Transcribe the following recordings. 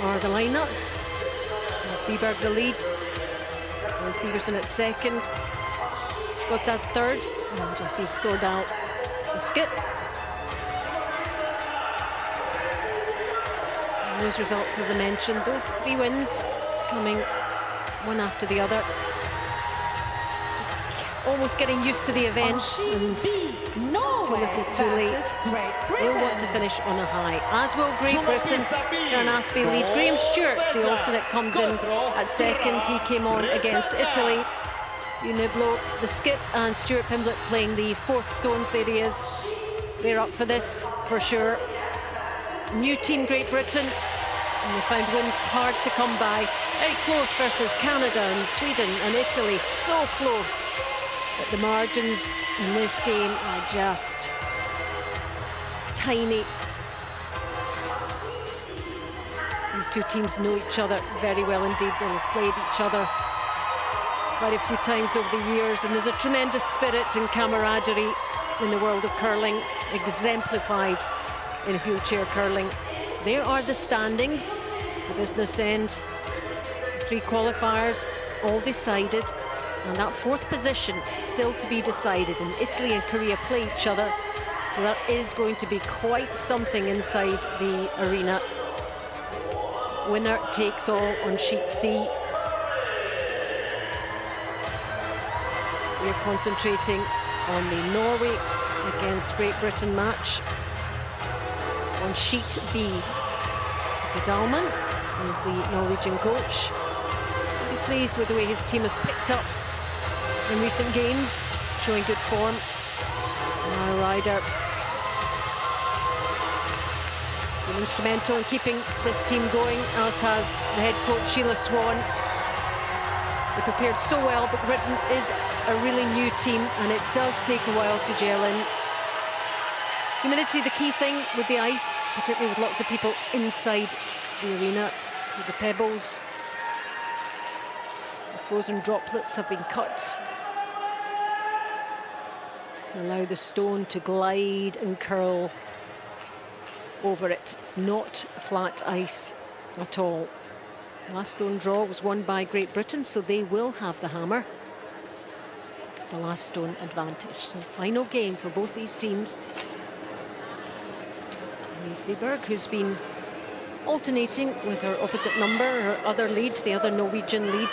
are the lineups. Sviberg the lead. Severson at second. Skotsad third. And Jessie Stordal the skip. And those results, as I mentioned, those 3 wins coming one after the other. Almost getting used to the event and too little too late. They'll want to finish on a high, as will Great Britain. Carnaspi lead. Graham Stewart, the alternate, comes in at second. He came on against Italy. Uniblo, the skip, and Stuart Pimblett playing the 4th stones. There he is. They're up for this, for sure. New team Great Britain, and they found wins hard to come by. Very close versus Canada and Sweden and Italy, so close. But the margins in this game are just tiny. These two teams know each other very well indeed. They'll have played each other quite a few times over the years, and there's a tremendous spirit and camaraderie in the world of curling, exemplified in wheelchair curling. There are the standings, the business end. 3 qualifiers all decided, and that 4th position still to be decided. And Italy and Korea play each other, so that is going to be quite something inside the arena. Winner takes all on sheet C. We're concentrating on the Norway against Great Britain match. On sheet B, Peter Dahlman is the Norwegian coach. He'll be pleased with the way his team has picked up in recent games, showing good form. Now Ryder, been instrumental in keeping this team going, as has the head coach Sheila Swan. They prepared so well, but Britain is a really new team, and it does take a while to gel in. Humidity, the key thing with the ice, particularly with lots of people inside the arena. So the pebbles, the frozen droplets have been cut to allow the stone to glide and curl over it. It's not flat ice at all. Last stone draw was won by Great Britain, so they will have the hammer. The last stone advantage. So final game for both these teams. Sviberg, who's been alternating with her opposite number, her other lead, the other Norwegian lead,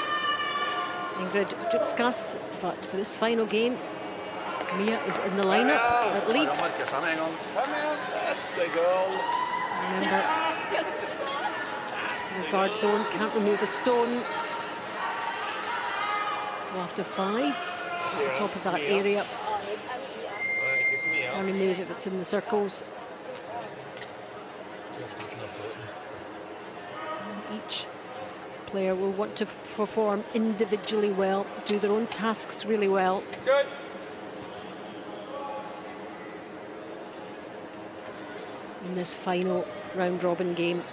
Ingrid Djupskas. But for this final game, Mia is in the lineup at lead. That's the goal. Remember, the guard zone, can't remove a stone. So after 5, at the top of that area, can remove if it's in the circles. And each player will want to perform individually well, do their own tasks really well. Good. In this final round-robin game.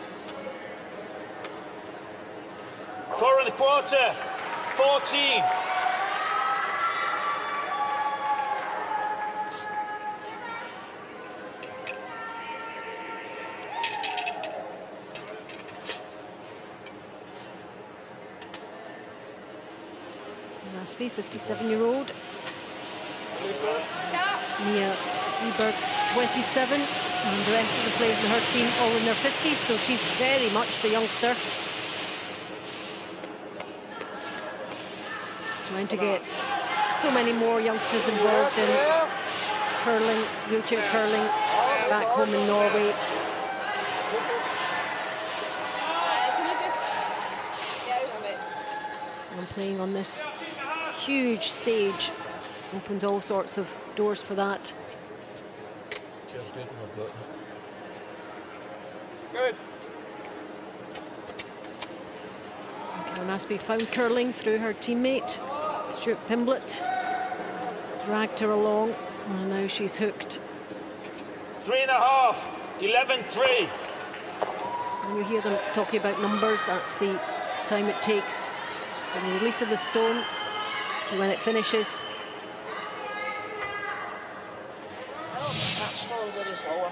4 1/4, 14. Raspi, 57-year-old. Mia Sviberg, 27. And the rest of the players in her team all in their 50s, so she's very much the youngster. Trying to get so many more youngsters involved in curling, wheelchair curling, back home in Norway. And playing on this huge stage opens all sorts of doors for that. Good. Carnaspi found curling through her teammate, Stuart Pimblett. Dragged her along, and now she's hooked. 3.5, 11-3. And you hear them talking about numbers. That's the time it takes from the release of the stone to when it finishes. That stone's any slower.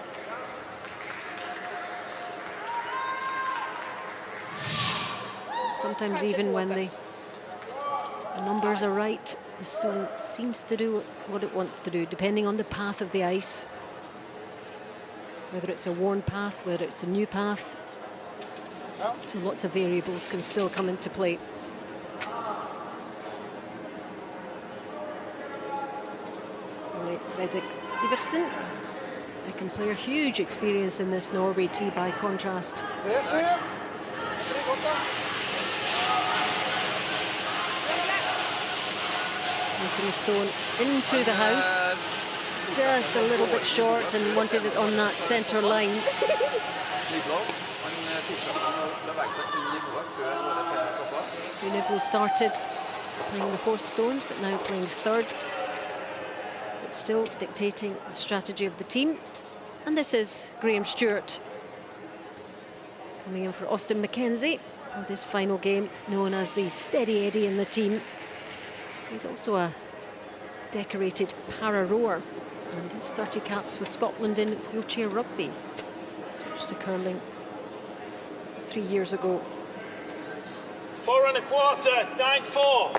Sometimes even when the numbers are right, the stone seems to do what it wants to do, depending on the path of the ice. Whether it's a worn path, whether it's a new path. So lots of variables can still come into play. Fredrik Sivertsen, second player, huge experience in this Norway tee by contrast. Missing a stone into the house, just a little bit short, and wanted it on that centre line. Unibro started playing the fourth stones, but now playing third. But still dictating the strategy of the team. And this is Graham Stewart coming in for Austin McKenzie for this final game, known as the Steady Eddie in the team. He's also a decorated para-rower, and he's 30 caps for Scotland in wheelchair rugby. Switched to curling 3 years ago. 4 1/4, 9-4.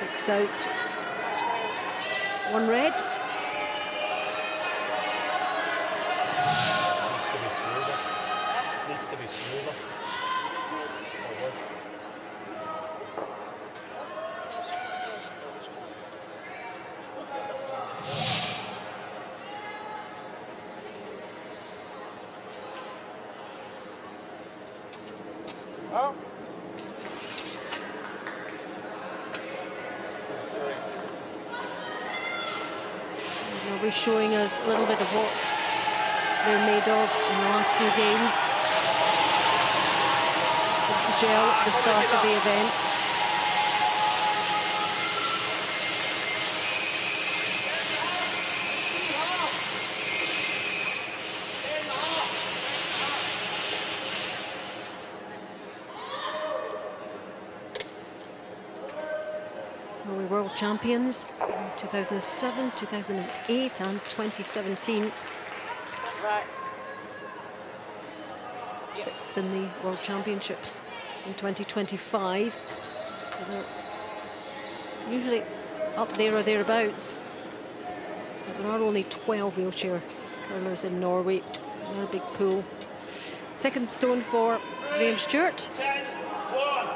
Takes out one red. Needs to be smoother. Needs to be smoother. Oh. They'll be showing us a little bit of what they're made of in the last few games. With the gel at the start of the event. Norway World Champions in 2007, 2008 and 2017. Right. Sixth in the World Championships in 2025. So they're usually up there or thereabouts. But there are only 12 wheelchair curlers in Norway. Not a big pool. Second stone for Graham Stewart. 10-1.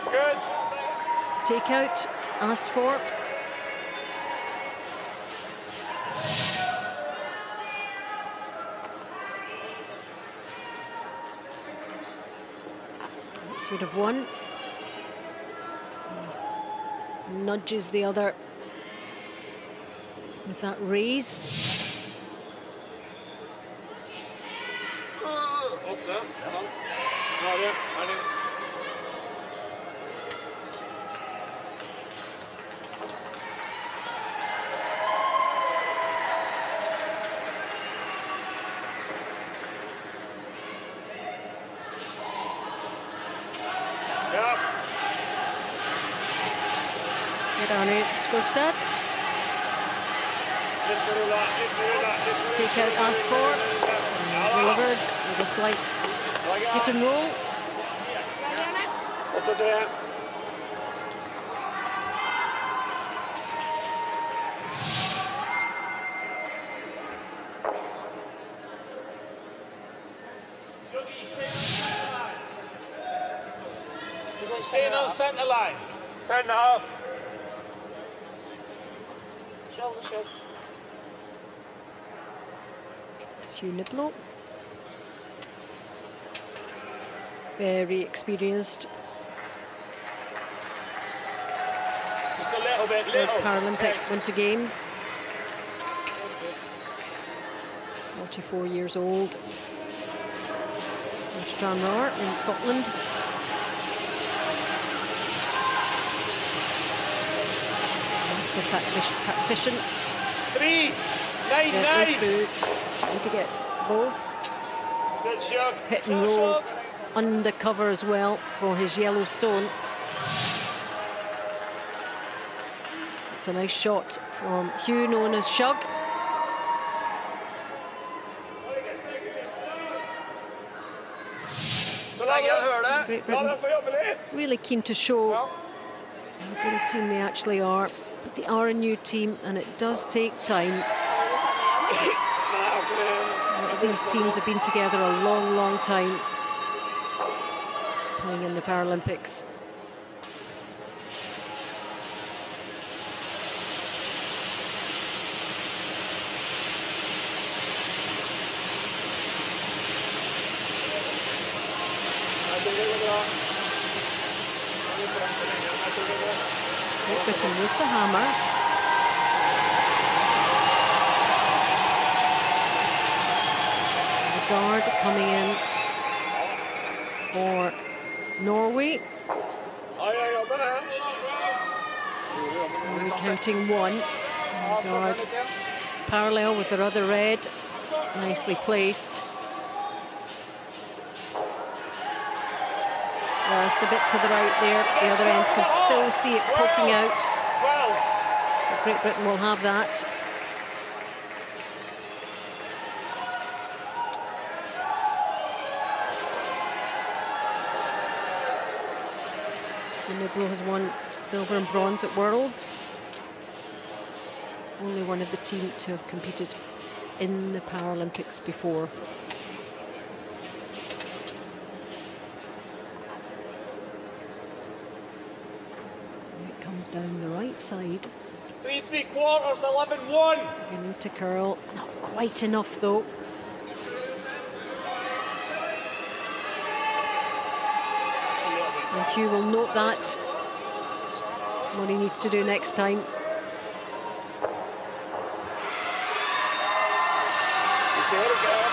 Good. Takeout asked for. Sort of one. Nudges the other with that raise. Skogstad. Takeout asked for. And delivered with a slight hit and roll. Staying on centre line. 10.5. Shoulder, shoulder. This is Hugh Niblo. Very experienced. Just a little bit, Third Paralympic Winter Games. 44 years old. From Stranraer in Scotland. The tactician. 3-9-9. Trying to get both. Good shot. Hit and roll undercover as well for his yellow stone. It's a nice shot from Hugh, known as Shug. Great Britain really keen to show how good a team they actually are. But they are a new team, and it does take time. These teams have been together a long, long time, playing in the Paralympics. Great Britain with the hammer. The guard coming in for Norway. Only counting one. Guard parallel with their other red. Nicely placed. Just a bit to the right there. The other end can still see it poking out. 12. But Great Britain will have that. Niblo has won silver and bronze at Worlds. Only one of the team to have competed in the Paralympics before. Down the right side. 3 3/4, 11-1. Beginning to curl. Not quite enough though. And Hugh will note that. What he needs to do next time. You see it again.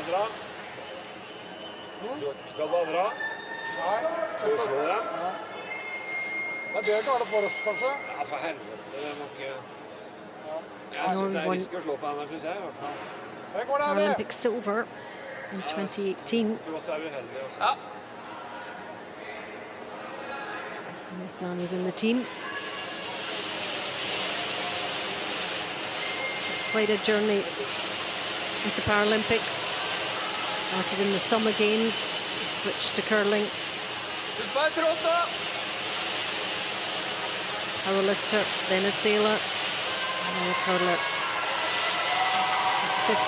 Dra. Skal bare dra? Nei. Skal du slå dem? Ja. Det galt for oss, kanskje? Ja, for helvete. Det må ikke... Ja, det risk å slå på henne, synes jeg, i hvert fall. Paralympic silver in 2018. Så vi heldige, altså. Ja. And this man was in the team. Quite a journey with the Paralympics. Started in the Summer Games, switched to curling. Powerlifter, then a sailor, and then a curler. His 5th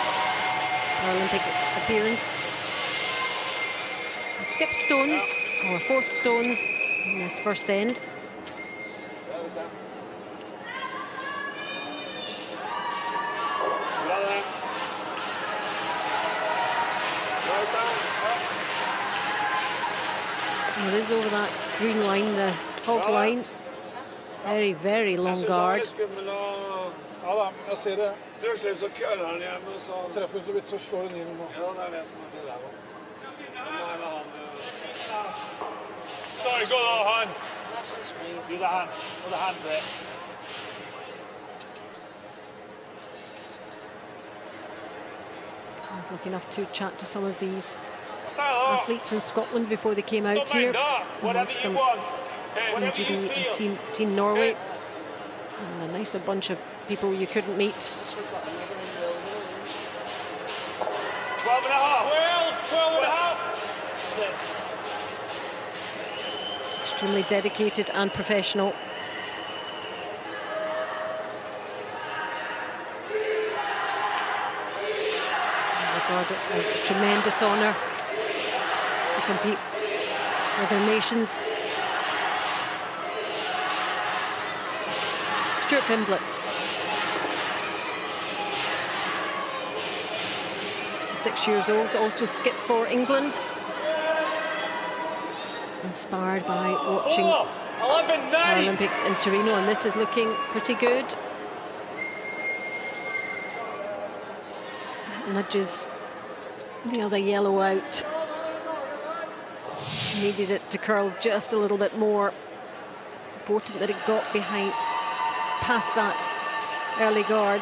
Paralympic appearance. He skipped stones, or 4th stones, in this first end. And it is over that green line, the hog line. Very, very long guard. Ja da, jeg ser det. Treffer så køller han igjen, og så... Treffer så vidt, så slår den inn nå. Ja, det det som er så der. Sorry, go on, Han. Do the hand. Do the hand there. I was lucky enough to chat to some of these athletes in Scotland before they came out here. Amongst them, Team Norway. And a nicer bunch of people you couldn't meet. 12 and a half. 12 and a half. Extremely dedicated and professional. Regarded as a tremendous honour to compete for their nations. Stuart Pimblett, 56 years old, also skipped for England. Inspired by watching Paralympics in Torino, and this is looking pretty good. Nudges the other yellow out. Needed it to curl just a little bit more. Important that it got behind, past that early guard.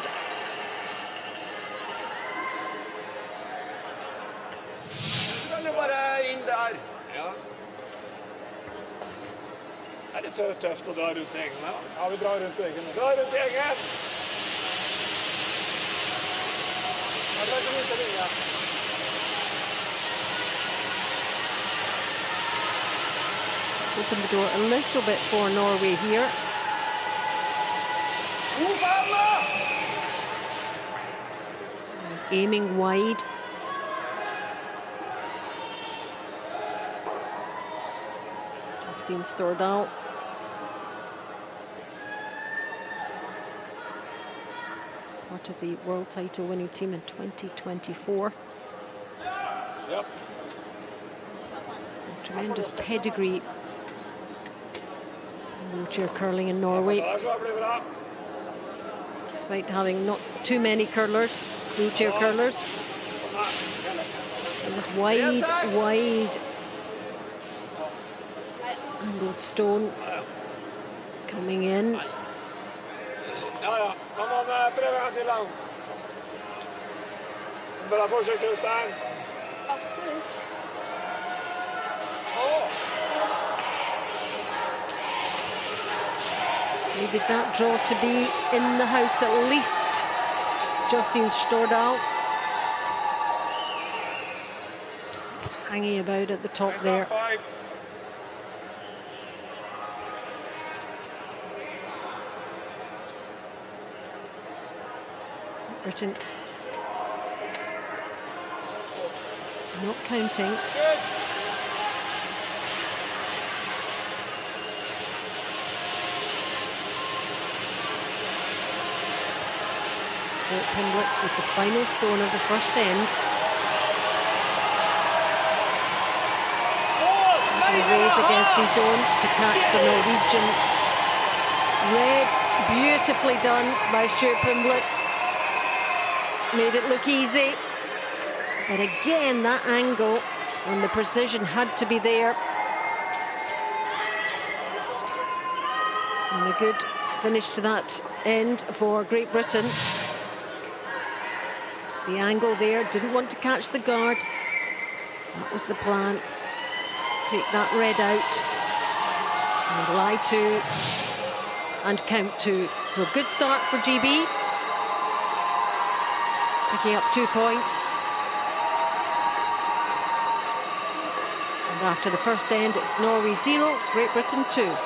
det tøft å dra rundt egen, da? Ja, vi drar rundt egen. Dra rundt egen! Jeg drar ikke rundt egen. Open the door a little bit for Norway here. Aiming wide. Justine Stordal. Part of the world title winning team in 2024. Yep. Tremendous pedigree. Wheelchair curling in Norway. Despite having not too many curlers, wheelchair curlers. And this wide angled stone coming in. Ja, man må prøve en til lang. Bra forsøk, Jostein. Absolutt. Needed that draw to be in the house at least. Justine Stordal hanging about at the top there. Britain not counting. Pimblett with the final stone of the first end. As he raise against his own to catch the Norwegian red. Beautifully done by Stuart Pimblett. Made it look easy. But again, that angle and the precision had to be there. And a good finish to that end for Great Britain. The angle there, didn't want to catch the guard. That was the plan. Take that red out. And lie two. And count two. So good start for GB. Picking up 2 points. And after the first end, it's Norway 0, Great Britain 2.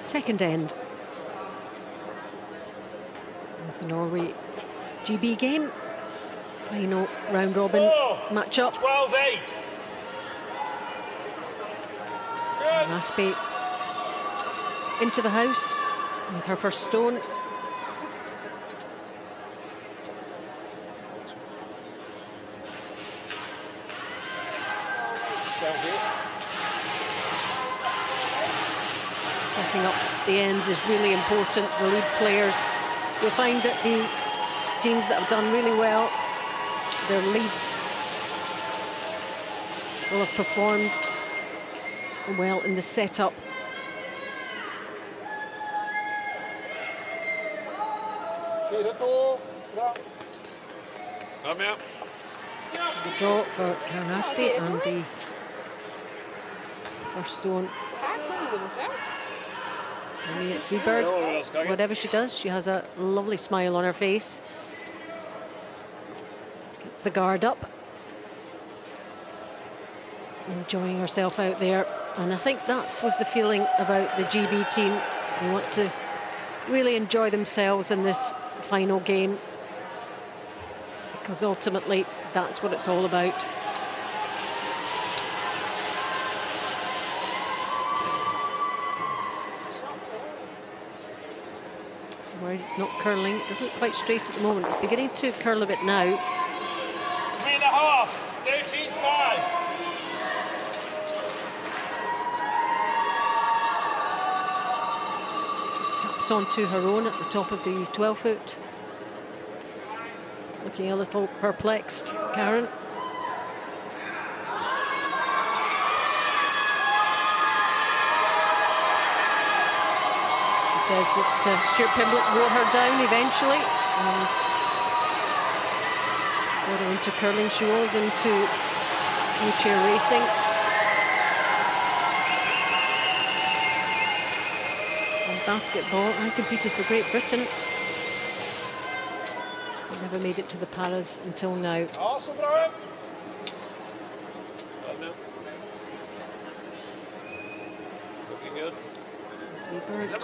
Second end of the Norway GB game. Final round robin match-up. 12-8. Aspe into the house with her first stone. Setting up the ends is really important. The lead players, you'll find that the teams that have done really well, their leads will have performed well in the setup. The draw for Karen Aspe and the first stone. It's Wiberg. Whatever she does, she has a lovely smile on her face. Gets the guard up. Enjoying herself out there. And I think that was the feeling about the GB team. They want to really enjoy themselves in this final game, because ultimately that's what it's all about. Worried it's not curling. It doesn't look quite straight at the moment. It's beginning to curl a bit now. 3.5, 13.5. Taps onto her own at the top of the 12-foot. Looking a little perplexed, Karen. Says that Stuart Pimblett wore her down eventually, and got her into curling. She was into wheelchair racing. And basketball, I competed for Great Britain. I never made it to the Paras until now. Also, Brian. Looking good. Seaberg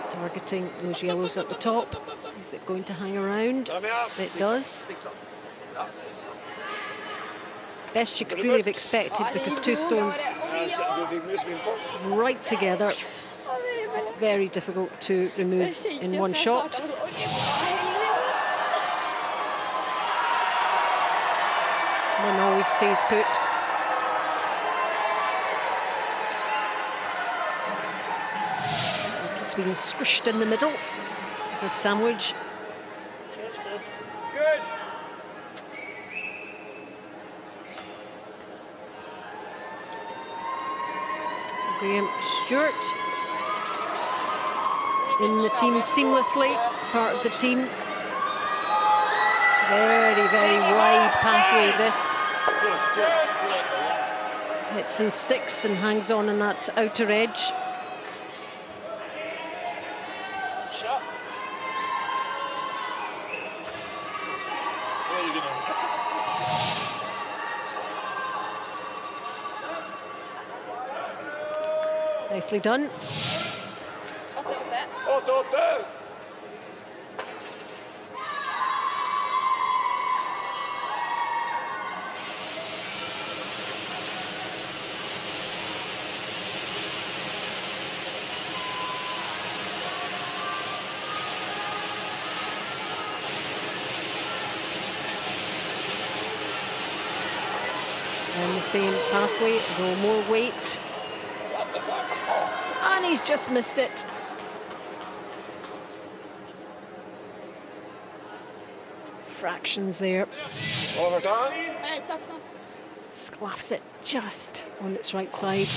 targeting those yellows at the top. Is it going to hang around? It does. Best she could really have expected, because two stones right together. Very difficult to remove in one shot. One always stays put. It's being squished in the middle with Sandwich. Good. So Graham Stewart in the team seamlessly, part of the team. Very, very wide pathway this. Hits and sticks and hangs on that outer edge. Nicely done. And the same pathway, though more weight. And he's just missed it. Fractions there. Sclaffs it just on its right side.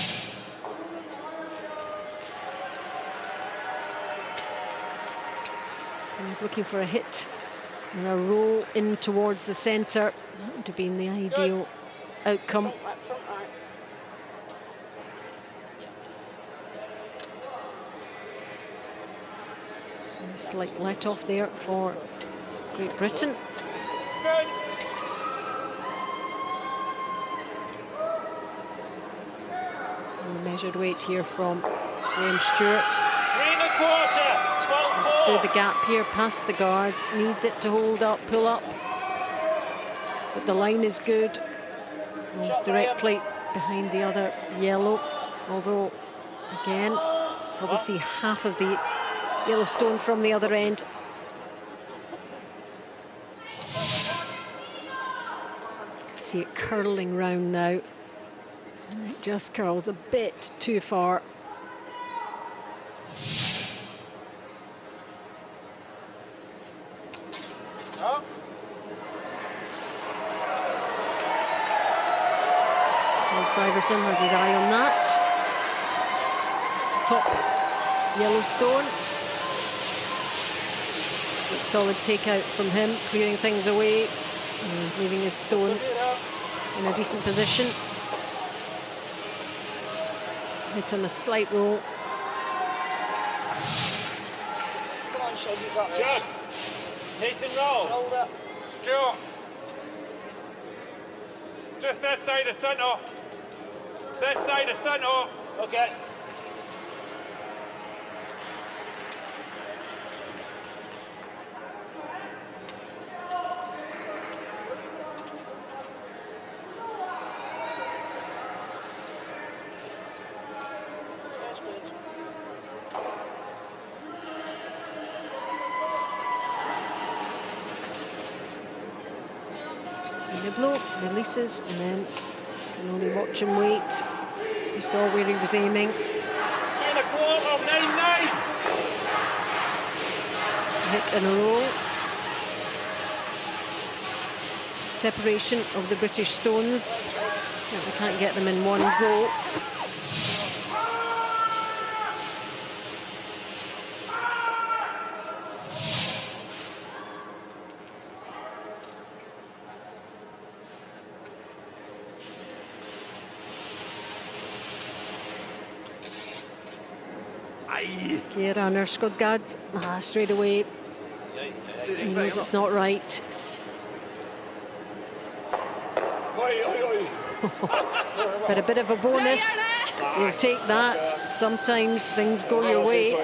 And he's looking for a hit and a roll in towards the centre. That would have been the ideal outcome. A slight let off there for Great Britain. Good. And the measured weight here from Graham Stewart. 3.25, 12.4. Through the gap here, past the guards, needs it to hold up, pull up. But the line is good. Almost directly behind the other yellow. Although, again, probably see half of the yellow stone from the other end. See it curling round now. And it just curls a bit too far. Syverson has his eye on that. Top yellow stone. Good solid takeout from him, clearing things away and leaving his stone in a decent position. Hit on a slight roll. Come on, Shug, you got this. Shug. Hit and roll. Shoulder. Sure. Just that side of centre. That side of centre. Okay. Niblo releases and then can only watch him wait. You saw where he was aiming. 2 1/4, 9-9. Hit in a row. Separation of the British stones. Certainly can't get them in one go. Runner Skodgad, straight away. He knows it's not right. But a bit of a bonus. You'll take that. Sometimes things go your way.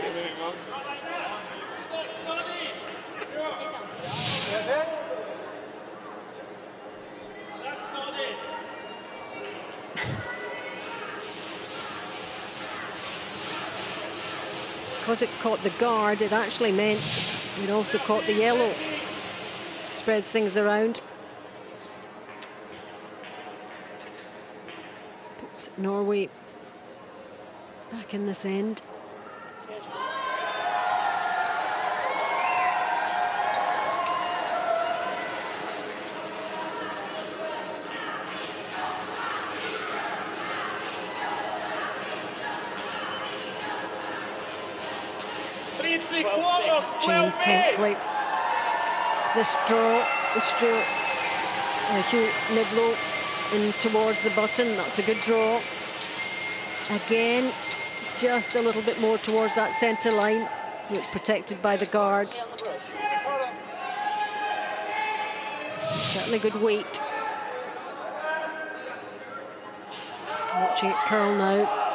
Because it caught the guard, it actually meant it also caught the yellow. Spreads things around. Puts Norway back in this end. Chain tightly. This draw, Hugh Niblo in towards the button. That's a good draw. Again, just a little bit more towards that centre line, so it's protected by the guard. Certainly good weight. Watching it curl now.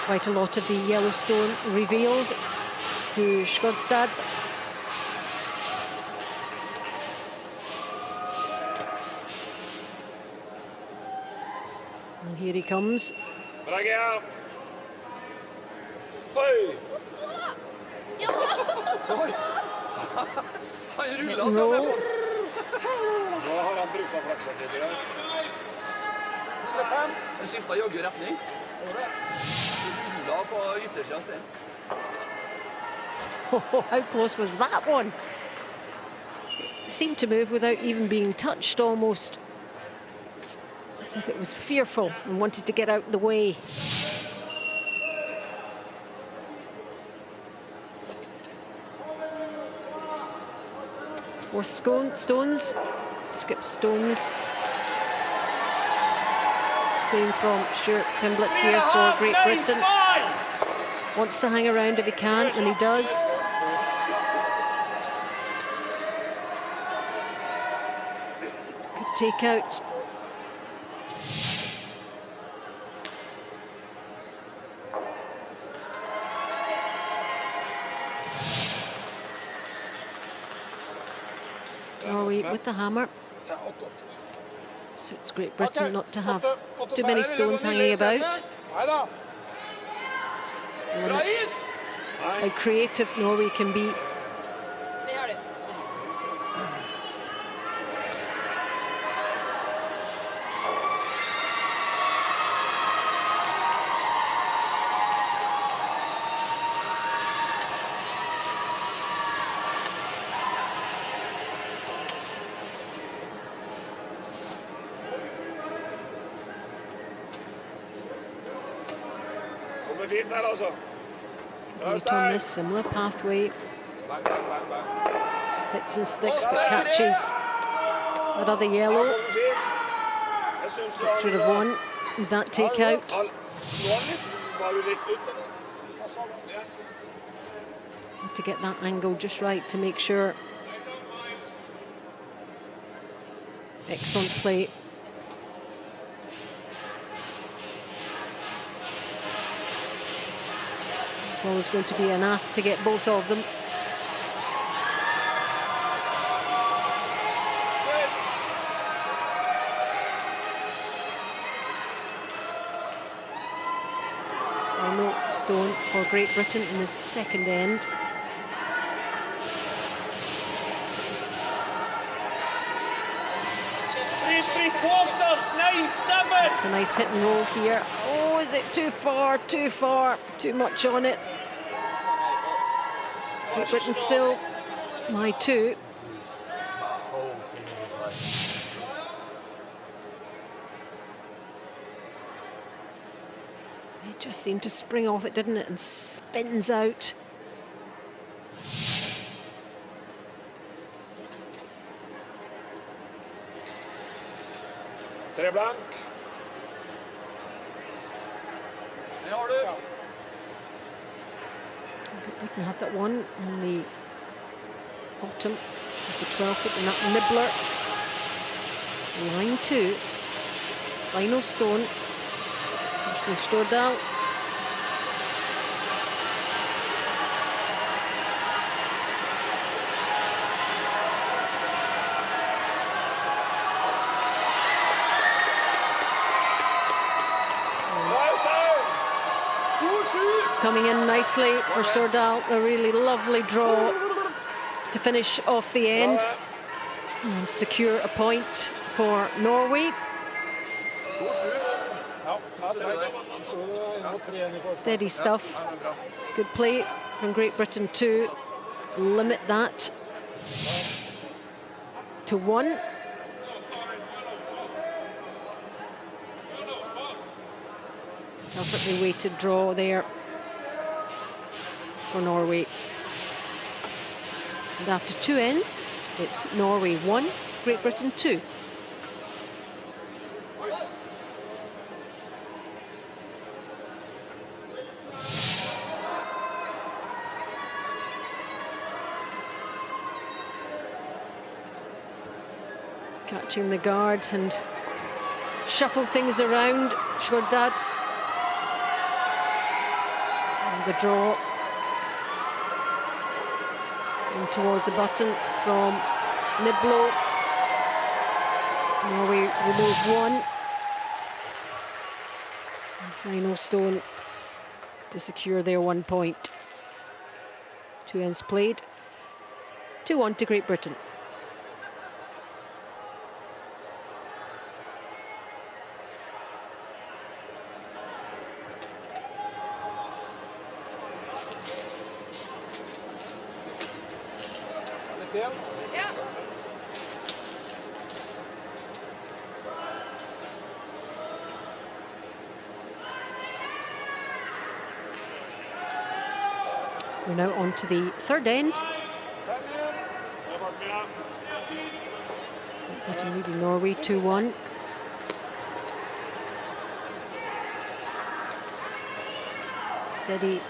Quite a lot of the Yellowstone revealed to Skodstad. And here he comes. Roll. Oh, how close was that one? It seemed to move without even being touched, almost as if it was fearful and wanted to get out the way. Fourth stones, skip stones. Same from Stuart Pimblett here for Great Britain. Wants to hang around if he can, and he does. Good take out. Norway with the hammer. So it's Great Britain not to have too many stones hanging about. Limit how creative Norway can be. Weight on this, similar pathway. Hits and sticks, but catches that other yellow. Should have won with that takeout. To get that angle just right to make sure. Excellent play. It's always going to be an ask to get both of them. for Great Britain in the second end. Three quarters, 9-7. It's a nice hit and roll here. Oh, is it too far? Too far. Too much on it. Great Britain still my 2. My whole thing was like... It just seemed to spring off it, didn't it? And spins out. Tre blank. Det har du. Great Britain have that one on the bottom of the 12-foot, and that nibbler. Line 2. Final stone. Kirsten Stordal. Coming in nicely for Stordal. A really lovely draw to finish off the end and secure a point for Norway. Steady stuff. Good play from Great Britain to limit that to 1. Perfectly weighted draw there for Norway. And after 2 ends, it's Norway 1, Great Britain 2. Catching the guards and shuffled things around. Stordal. And the draw. And towards the button from Niblo. Norway remove 1. And final stone to secure their 1 point. 2 ends played. 2-1 to Great Britain. Ja. We're now on to the third end. Britain leading Norway 2-1. Steady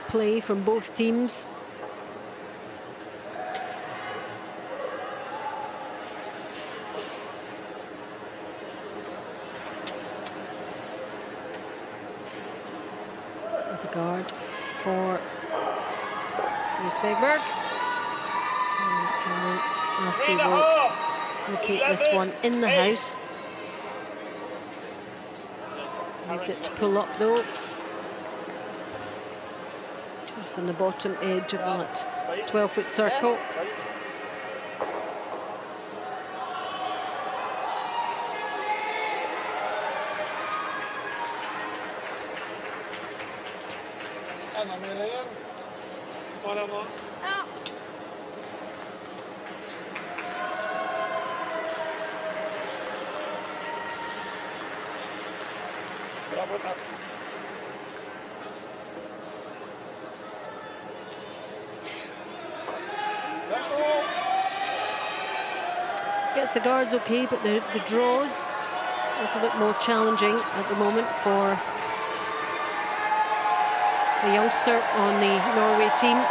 play from both teams. With the guard for Svedberg. Askey will locate this one in the house. Needs it to pull up though. Just on the bottom edge of that 12-foot circle. Ja. Gets the guards okay, but the draws a little bit more challenging at the moment for the youngster on the Norway team.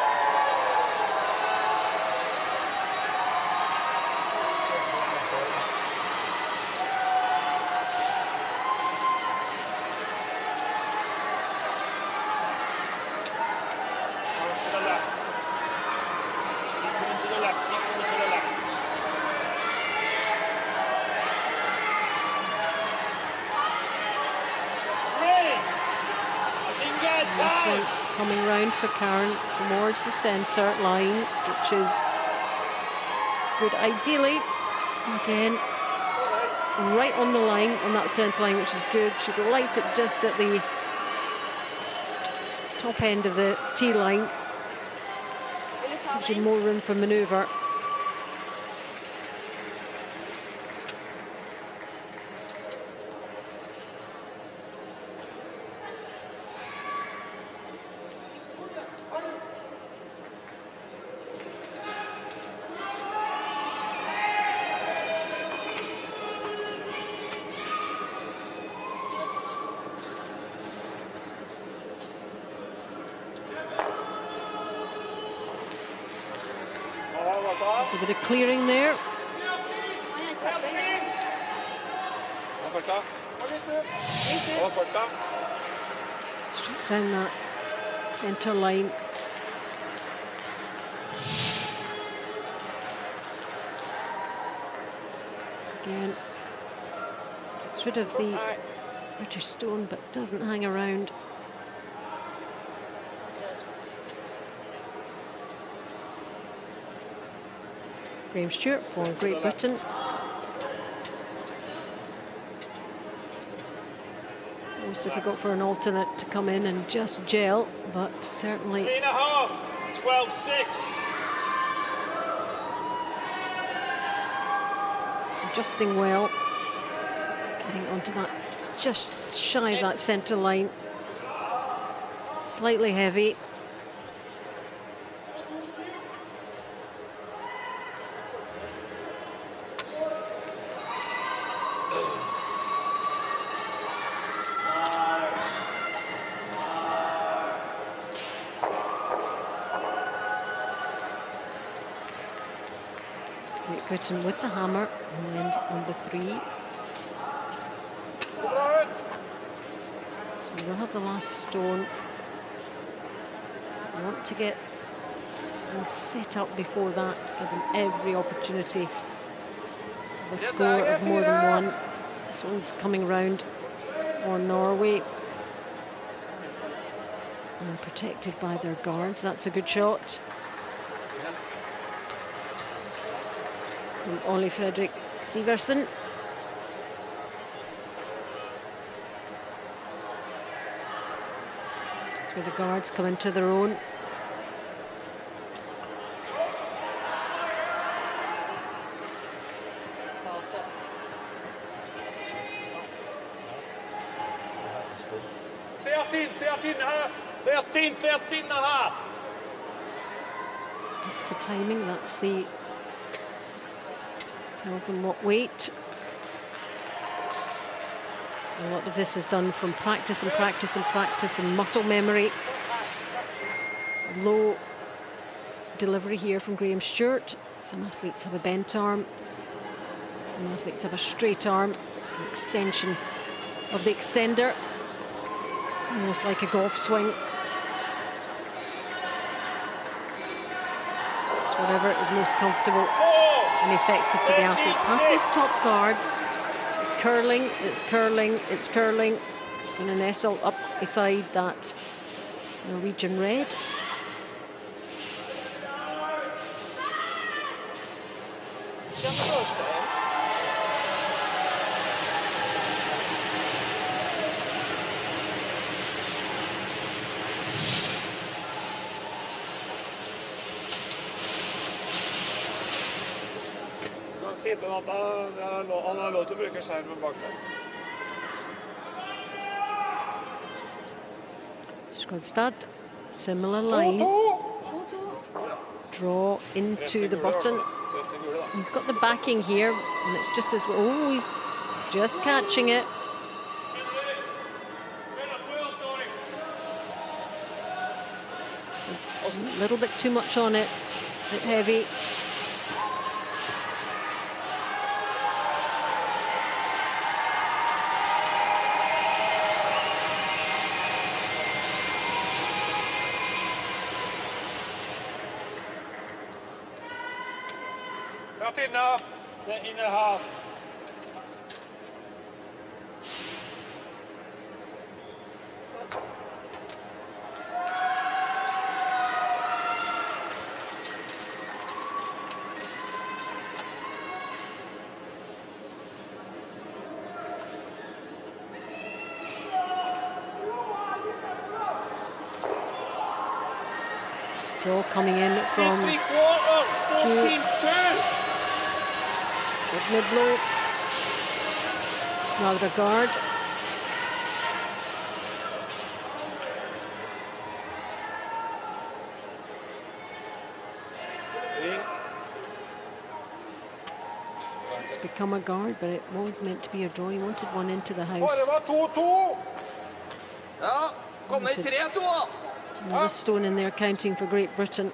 coming round for Karen towards the centre line, which is good ideally. Again, right on the line, on that centre line, which is good. She'd light it just at the top end of the tee line. Gives you more room for manoeuvre. There's a bit of clearing there. Straight down that centre line. Again, gets rid of the British stone, but doesn't hang around. Graham Stewart for Great Britain. It was difficult for an alternate to come in and just gel, but certainly 3.5, 12.6. adjusting well, getting onto that just shy of that centre line. Slightly heavy. Great Britain with the hammer, and number 3. So we'll have the last stone. We want to get things set up before that, give them every opportunity of a score of more than one. This one's coming round for Norway. And protected by their guards. That's a good shot. From Ollie Fredrik Siversen. That's where the guards come into their own. Thirteen and a half. That's the timing, that's the... tells them what weight. A lot of this is done from practice and practice and practice and muscle memory. Low delivery here from Graham Stewart. Some athletes have a bent arm. Some athletes have a straight arm. An extension of the extender. Almost like a golf swing. It's whatever is most comfortable and effective for the athlete. Past those top guards, it's curling, it's curling, it's curling. It's going to nestle up beside that Norwegian red. Si til at han har lov til å bruke skjermen bak der. Skånstad, similar line. Draw into the button. He's got the backing here, and it's just as well. Oh, he's just catching it. A little bit too much on it, a bit heavy. Enough. 13 and a half. Draw coming in from 3/4, 14-2. Mid-blow. Rather a guard. It's become a guard, but it was meant to be a draw. He wanted one into the house. Ja, kom ned 3-2. Another stone in there counting for Great Britain.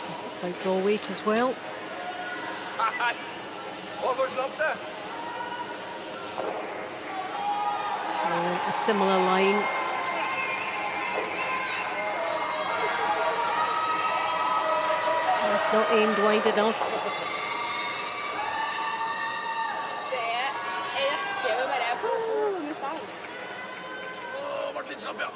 Looks like draw weight as well. Overslapp det. A similar line. It's not aimed wide enough. Vart litt slapp, ja.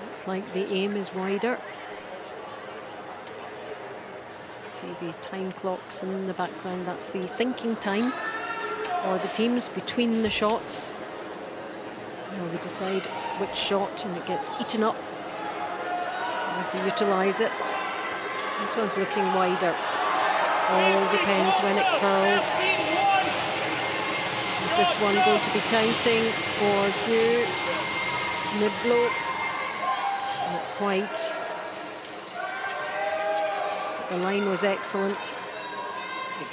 Looks like the aim is wider. See the time clocks in the background. That's the thinking time for the teams between the shots. Now they decide which shot, and it gets eaten up as they utilise it. This one's looking wider. All depends when it curls. Is this one going to be counting for Hugh? Mid-blow? Not quite. The line was excellent.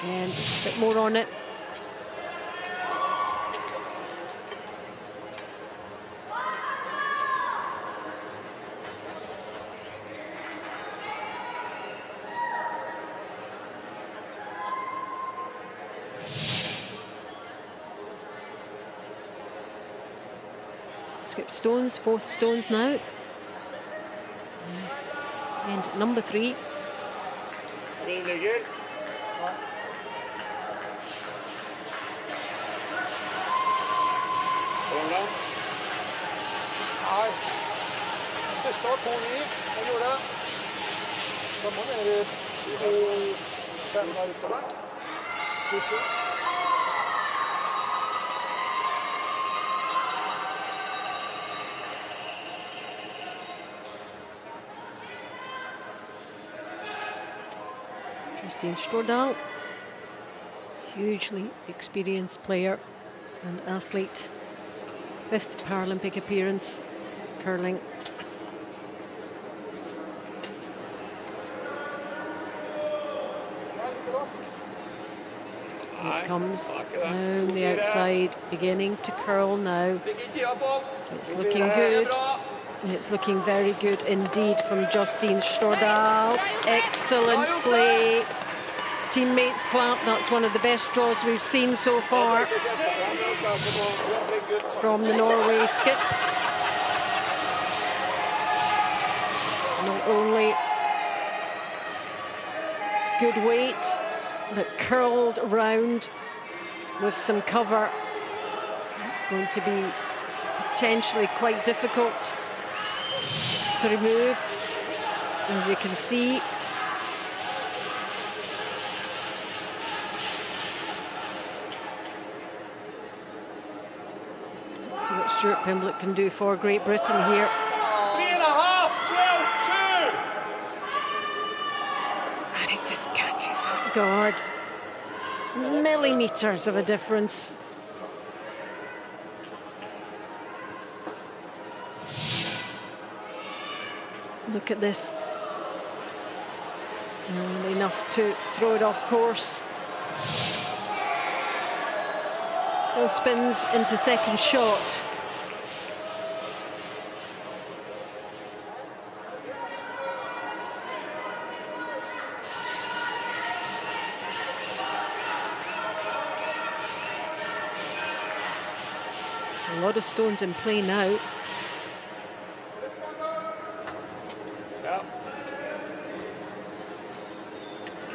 Again, a bit more on it. Skip stones, 4th stones now. Yes. And number 3. Ligger. Hvordan? Nei. Den siste var 2-9. Jeg gjorde det. Da må ned i 2-5 der utover. 2-7. Justine Stordal, hugely experienced player and athlete. 5th Paralympic appearance, curling. Here it comes down the outside, beginning to curl now. It's looking good. It's looking very good indeed from Justine Stordal. Excellent play. Teammates clap. That's one of the best draws we've seen so far from the Norway skip. Not only good weight, but curled round with some cover. It's going to be potentially quite difficult to remove, as you can see. Let's see what Stuart Pimblett can do for Great Britain here. 3.5, 12-2. And it just catches that guard. Millimetres of a difference. Look at this. And enough to throw it off course. Still spins into second shot. A lot of stones in play now.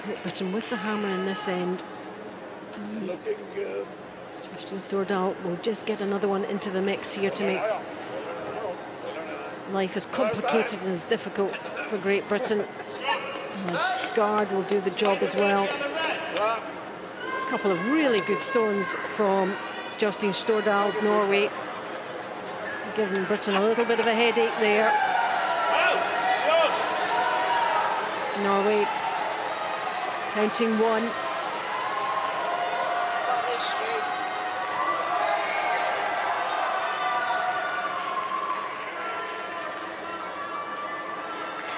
Great Britain with the hammer in this end. Looking good. Christian Stordal will just get another one into the mix here to make life as complicated and as difficult for Great Britain. The guard will do the job as well. A couple of really good stones from Justin Stordal of Norway, giving Britain a little bit of a headache there. Norway counting one.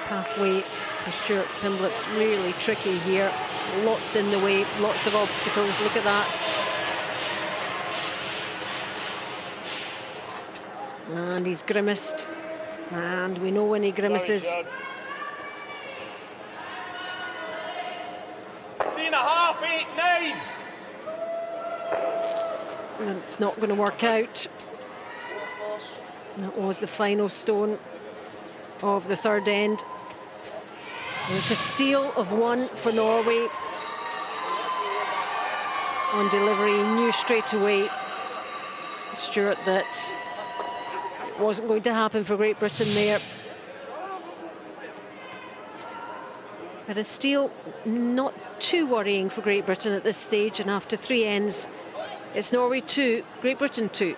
Pathway for Stuart Pimblett really tricky here. Lots in the way, lots of obstacles. Look at that. And he's grimaced. And we know when he grimaces. 3.5, 8, 9. And it's not going to work out. That was the final stone of the third end. It's a steal of one for Norway. On delivery, he knew straight away, Stuart, that it wasn't going to happen for Great Britain there. But a steal, not too worrying for Great Britain at this stage, and after three ends, it's Norway 2, Great Britain 2.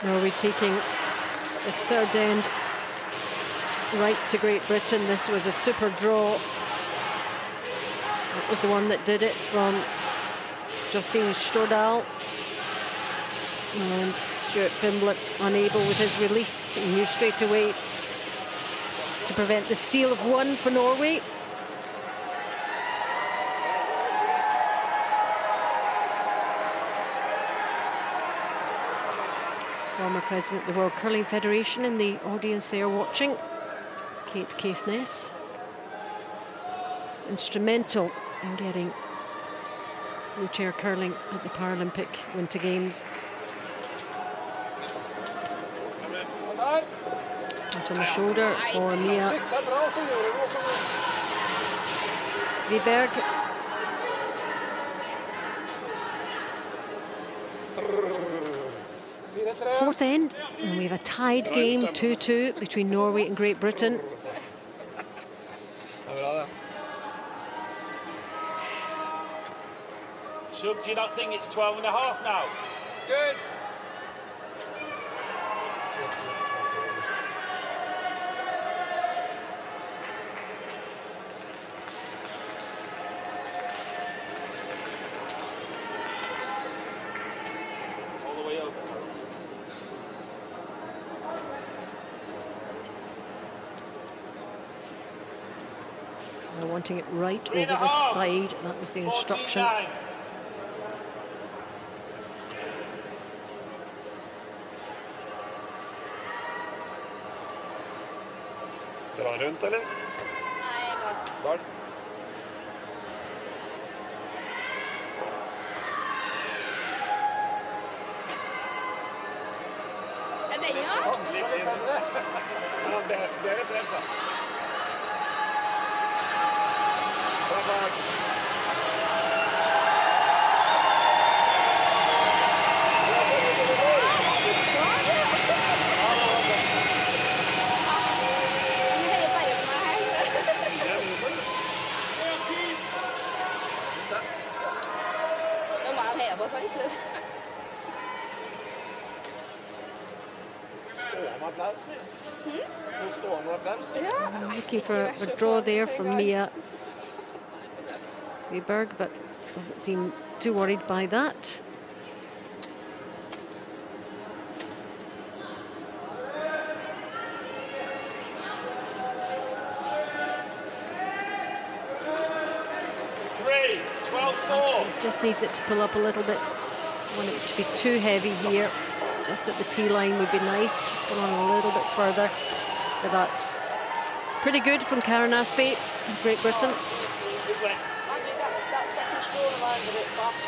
Norway taking this third end right to Great Britain. This was a super draw. That was the one that did it from Justine Stordal. And Stuart Pimblett unable with his release. He knew straight away to prevent the steal of one for Norway. Former president of the World Curling Federation in the audience there watching, Kate Caithness. Instrumental in getting wheelchair curling at the Paralympic Winter Games. Out on the shoulder for Mia Friberg. Fourth end, and we have a tied game, 2-2, between Norway and Great Britain. Shug, do you not think it's 12.5 now? Good. All the way over. They're wanting it right over the side. That was the instruction. 14-9. Dra han runt eller? Nei, galt. Gard. Er den, ja? Dere treff da. Bra fart. Du heier bare på meg her. Da må jeg heie på, sant? Stående applaus. Nå stående applaus. Looking for a draw there from Mia Friberg, but doesn't seem too worried by that. Twelve 4. Just needs it to pull up a little bit. Want it to be too heavy here. just at the tee line would be nice. Just going on a little bit further. But that's pretty good from Karen Aspey, Great Britain. That second stone of mine's a bit fast.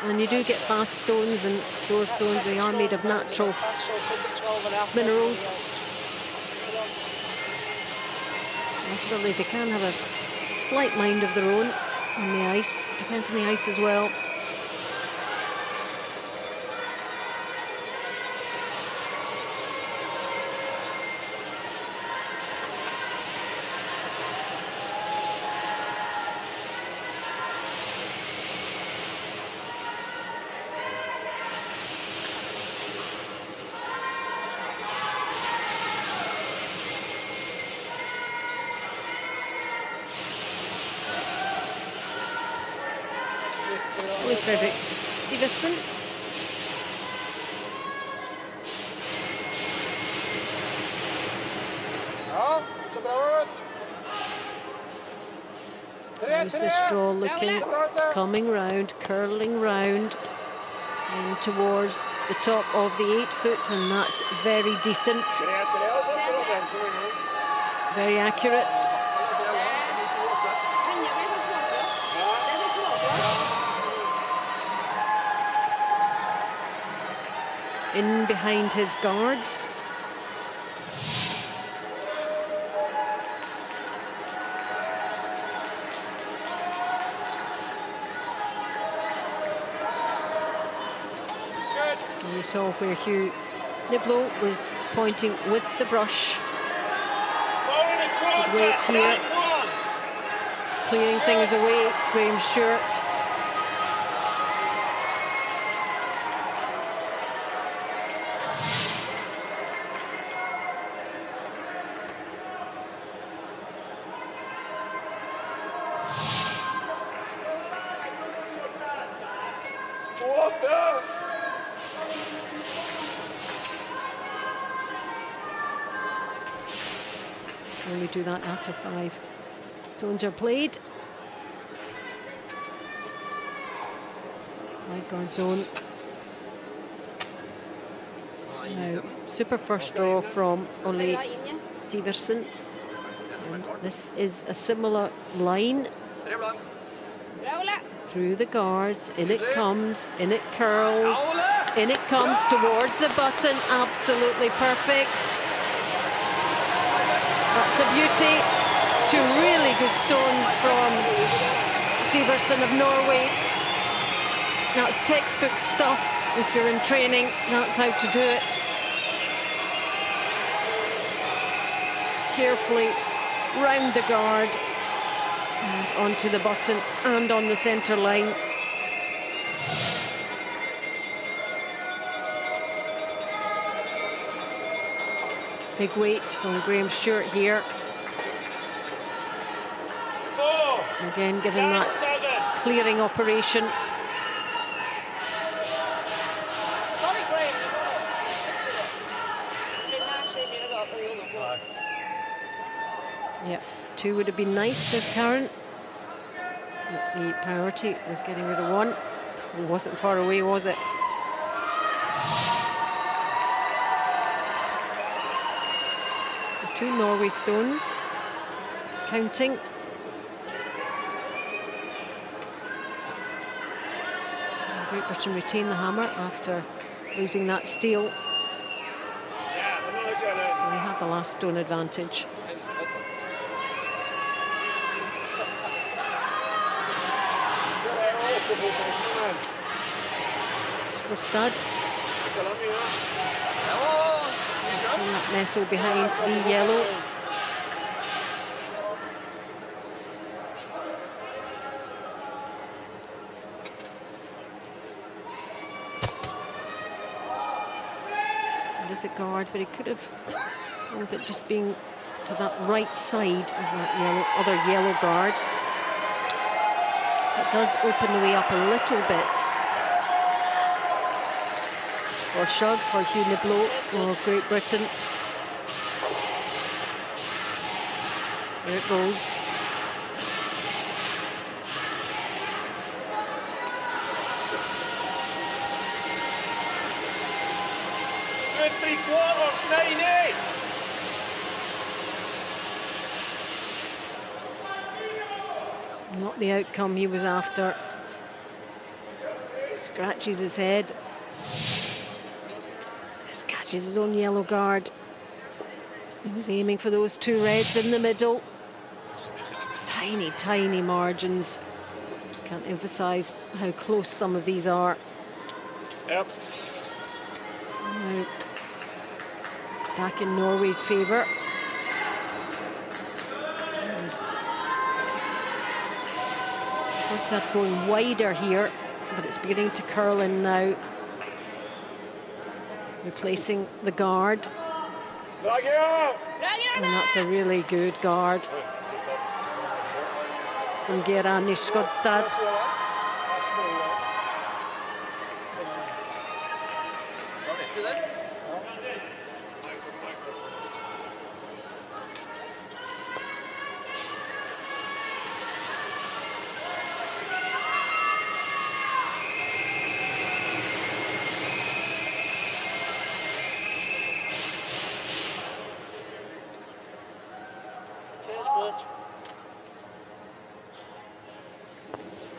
And you do get fast stones and slower stones. They are made of natural minerals. Naturally, they can have a slight mind of their own on the ice. Depends on the ice as well. Fredrik Sivertsen. Ja, så bra ut. How's this draw looking? It's coming round, curling round and towards the top of the 8 foot, and that's very decent. Very accurate. In behind his guards. And you saw where Hugh Niblo was pointing with the brush. Good weight here. Clearing things away, Graham Stewart. And we do that after 5 stones are played. Right guard zone. Now, super first draw from Ole Sivertsen. And this is a similar line. Through the guards, in it comes, in it curls, in it comes towards the button. Absolutely perfect. That's a beauty. 2 really good stones from Sivertsen of Norway. That's textbook stuff. If you're in training, that's how to do it. Carefully round the guard and onto the button and on the centre line. Big weight from Graham Stewart here. 4. Again, given that 7. clearing operation. Sorry, Graham, you got it. It'd been nice for me to go up the other one. Yeah, 2 would have been nice, says Karen. The priority was getting rid of 1. It wasn't far away, was it? The 2 Norway stones. Counting. And Great Britain retain the hammer after losing that steal. So they have the last stone advantage. For stud. That nestle behind the yellow. It is a guard, but he could have with it just being to that right side of that other yellow guard. So it does open the way up a little bit. Or shove for Hugh Niblo of Great Britain. There it goes. quarters, 9-8. Not the outcome he was after. Scratches his head. Scratches his own yellow guard. He was aiming for those 2 reds in the middle. Tiny, tiny margins. Can't emphasize how close some of these are. Yep. Now, back in Norway's favour. Kossad going wider here, but it's beginning to curl in now. Replacing the guard. And that's a really good guard from Gerani Skodstad.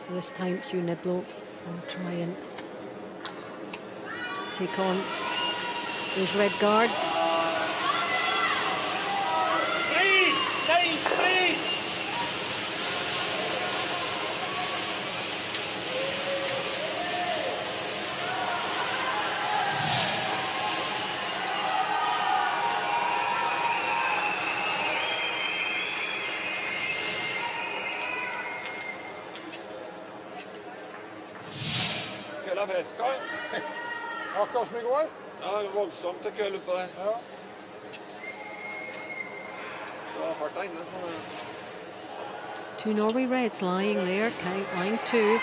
So this time Hugh Niblo will try and take on those red guards. 3-9-3. Kølla friska. Akkurat som i går. Ja, voldsomt til kølle på det. Ja. Det var farta inne, så... 2 Norway reds lying there, count line 2.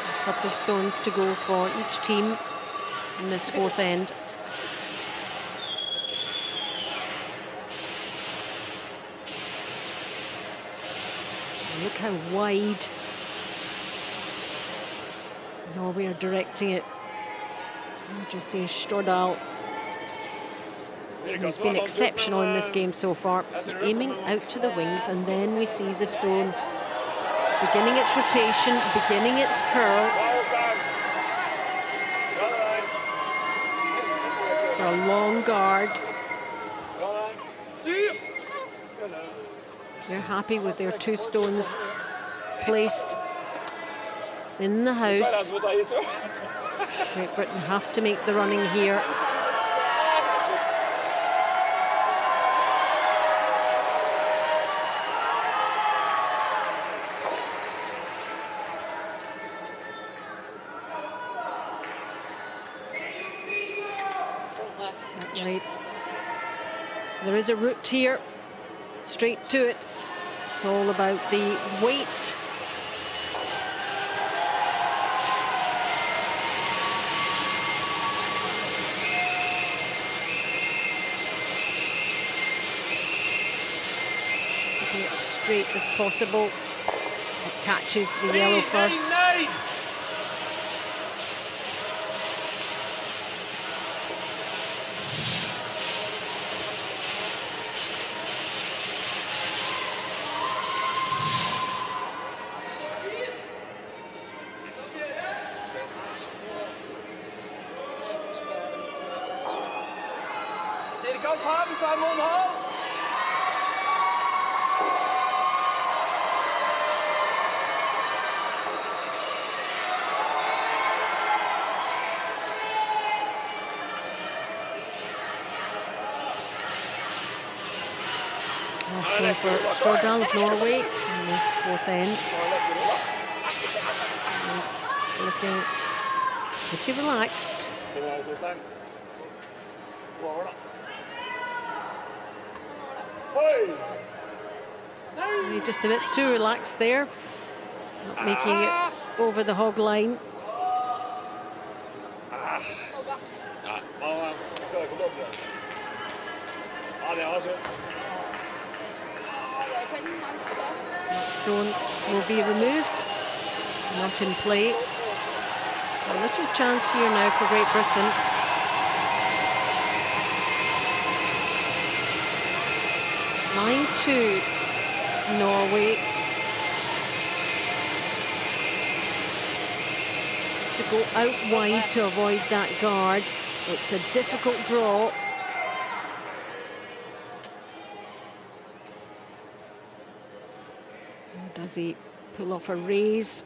A couple of stones to go for each team in this 4th end. And look how wide Norway are directing it. Justine Stordal, who's been exceptional in this game so far, aiming out to the wings, and then we see the stone beginning its rotation, beginning its curl for a long guard. They're happy with their 2 stones placed in the house. Great Britain have to make the running here. Certainly. There is a route here, straight to it. It's all about the weight. Straight as possible. It catches the yellow first. 3-9-9. Cirka 5,5. Last one for Stordal of Norway in this 4th end. And looking pretty relaxed. Maybe just a bit too relaxed there. Not making it over the hog line. That stone will be removed, not in play. A little chance here now for Great Britain. 9-2 Norway. To go out wide to avoid that guard. It's a difficult draw. Does he pull off a raise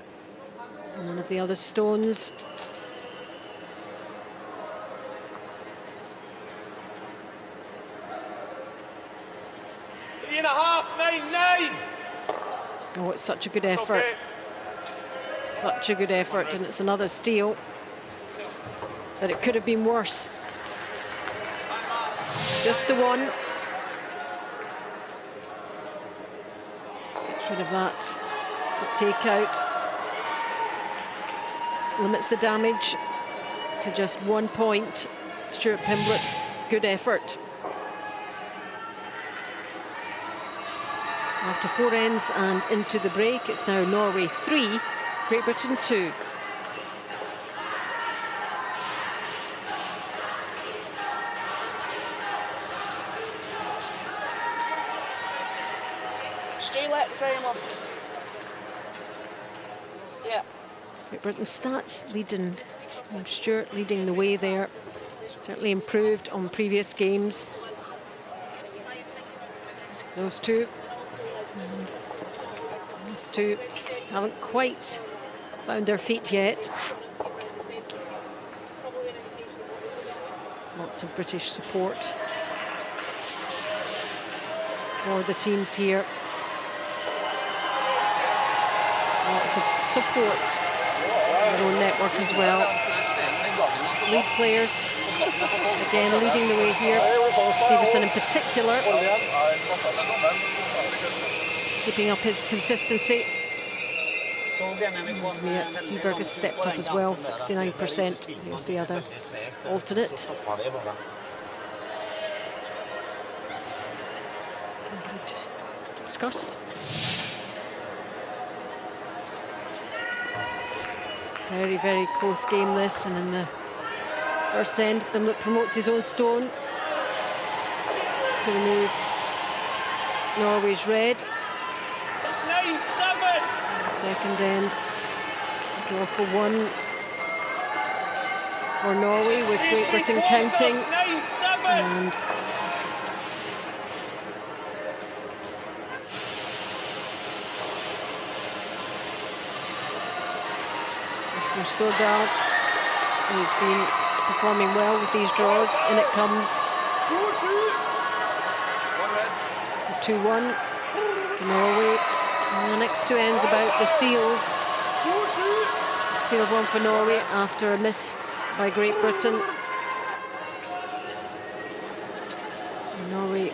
on one of the other stones? Three and a half, 9-9. Oh, it's such a good effort. Okay. Such a good effort, and it's another steal. But it could have been worse. Just the one. Gets rid of that. The takeout limits the damage to just 1 point. Stuart Pimblett, good effort. After 4 ends and into the break, it's now Norway 3, Great Britain 2. Stu, let Graham up. Yeah. Great Britain stats leading, Stuart leading the way there. Certainly improved on previous games. Those two. And those two haven't quite found their feet yet. Lots of British support for the teams here. Lots of support for their own network as well. Lead players, again, leading the way here. Severson in particular, keeping up his consistency. Yeah, Seberg has stepped up as well, 69%. Here's the other alternate. Discuss. Very, very close game this, and in the first end, Pimblett promotes his own stone to remove Norway's red. It's 9-7. Second end, a draw for 1 for Norway, with Great Britain counting. 9-7. And Mr. Stordal, who's been performing well with these draws, and it comes 2-1 to Norway. And the next 2 ends about the steals. Steal of 1 for Norway after a miss by Great Britain. And Norway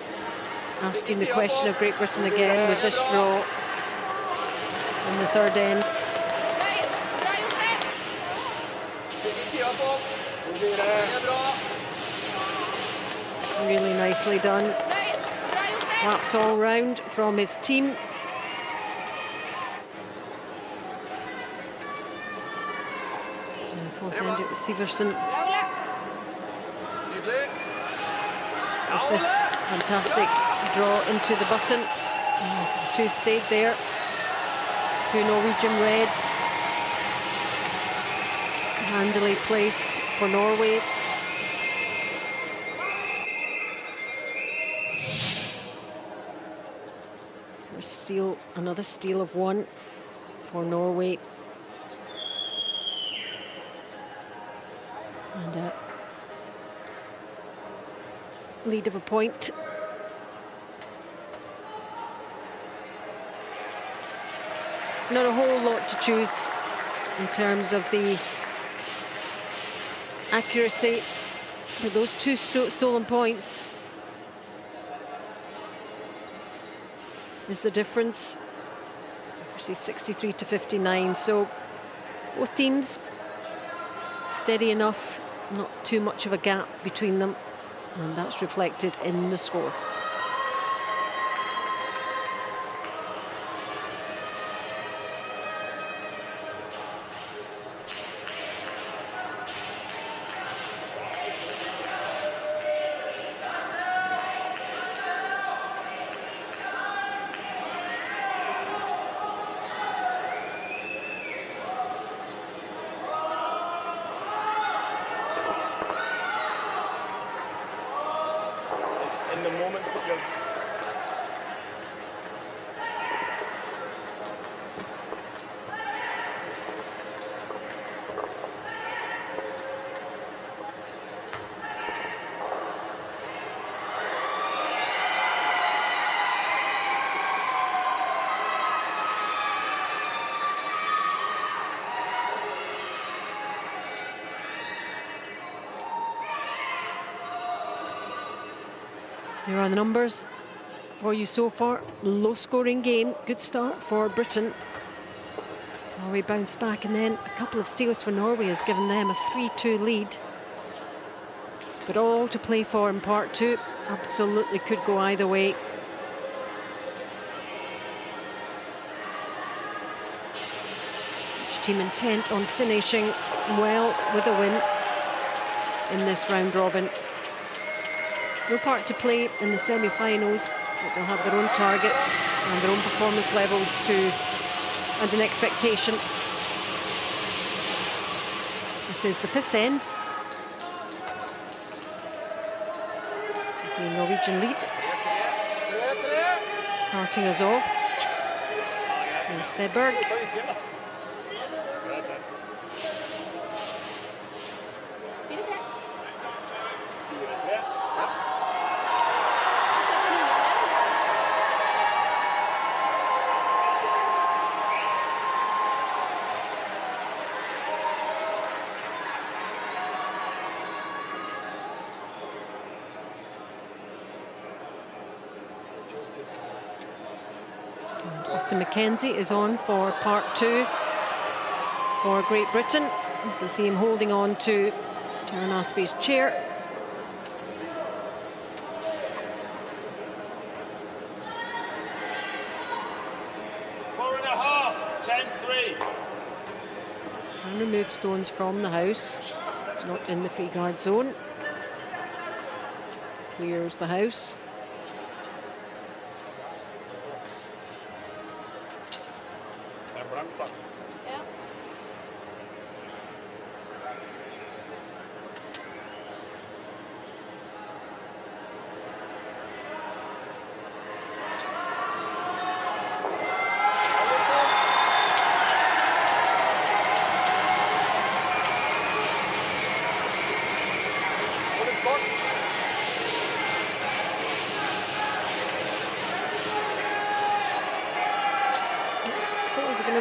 asking the question of Great Britain again with this draw in the third end. Really nicely done. Laps all round from his team. In the fourth end, it was Severson with this fantastic draw into the button. And 2 stayed there. 2 Norwegian reds. Handily placed for Norway. Steal, another steal of 1 for Norway. And a lead of a point. Not a whole lot to choose in terms of the accuracy, but those 2 stolen points is the difference. Actually 63 to 59, so both teams steady enough, not too much of a gap between them, and that's reflected in the score. Here are the numbers for you so far. Low scoring game, good start for Britain. Norway bounced back, and then a couple of steals for Norway has given them a 3-2 lead. But all to play for in part two. Absolutely could go either way. Each team intent on finishing well with a win in this round robin. No part to play in the semi-finals, but they'll have their own targets and their own performance levels and an expectation. This is the fifth end. The Norwegian lead. Starting us off is Svedberg. Mackenzie is on for part two for Great Britain. You can see him holding on to Tara Nasby's chair. Four and a half, 10-3. Can remove stones from the house. Not in the free guard zone. Clears the house.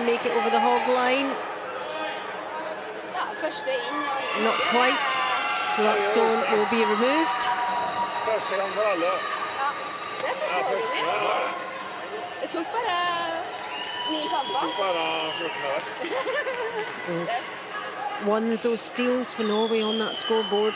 Make it over the hog line. Not quite, so that stone will be removed. Those steals for Norway on that scoreboard.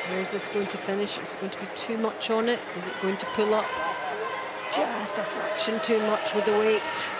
Where's this going to finish? Is it going to be too much on it? Is it going to pull up just a fraction too much with the weight?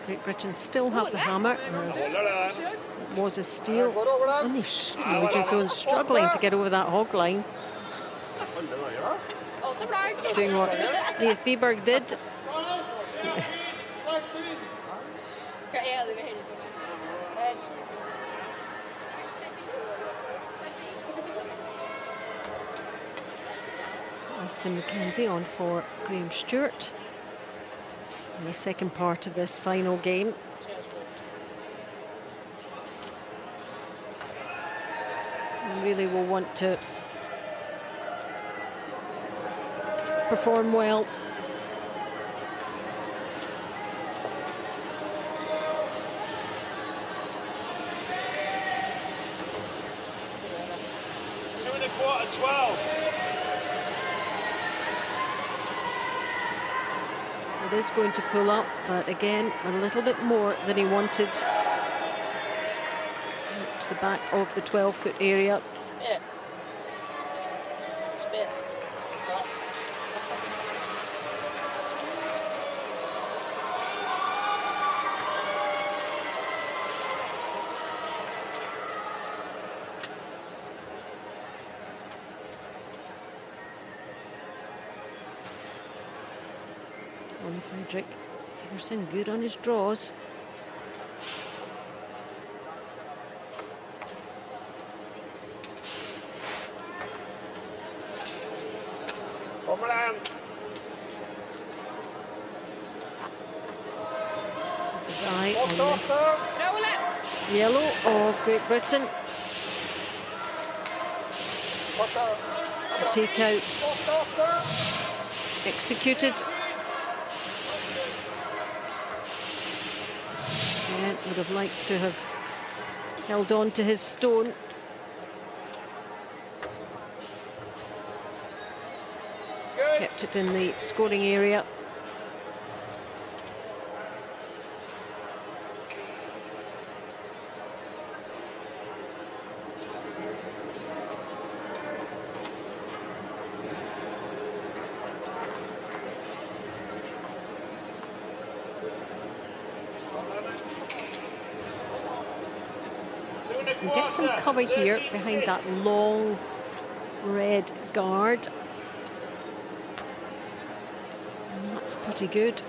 Great Britain still have the hammer, as it was a steal. And the Norwegian zone struggling to get over that hog line. Doing what Elias Svedberg did. Austin Mackenzie on for Graham Stewart in the second part of this final game. And really will want to perform well. 1/4, 12. It is going to pull up, but again, a little bit more than he wanted. To the back of the 12-foot area. Spit. Spit. That's it. On Frederick Thorson, good on his draws. Kommer den. His eye on this Roll it. yellow of Great Britain. The takeout executed. Yeah, would have liked to have held on to his stone. Kept it in the scoring area. You get some cover here behind that long red guard. And that's pretty good.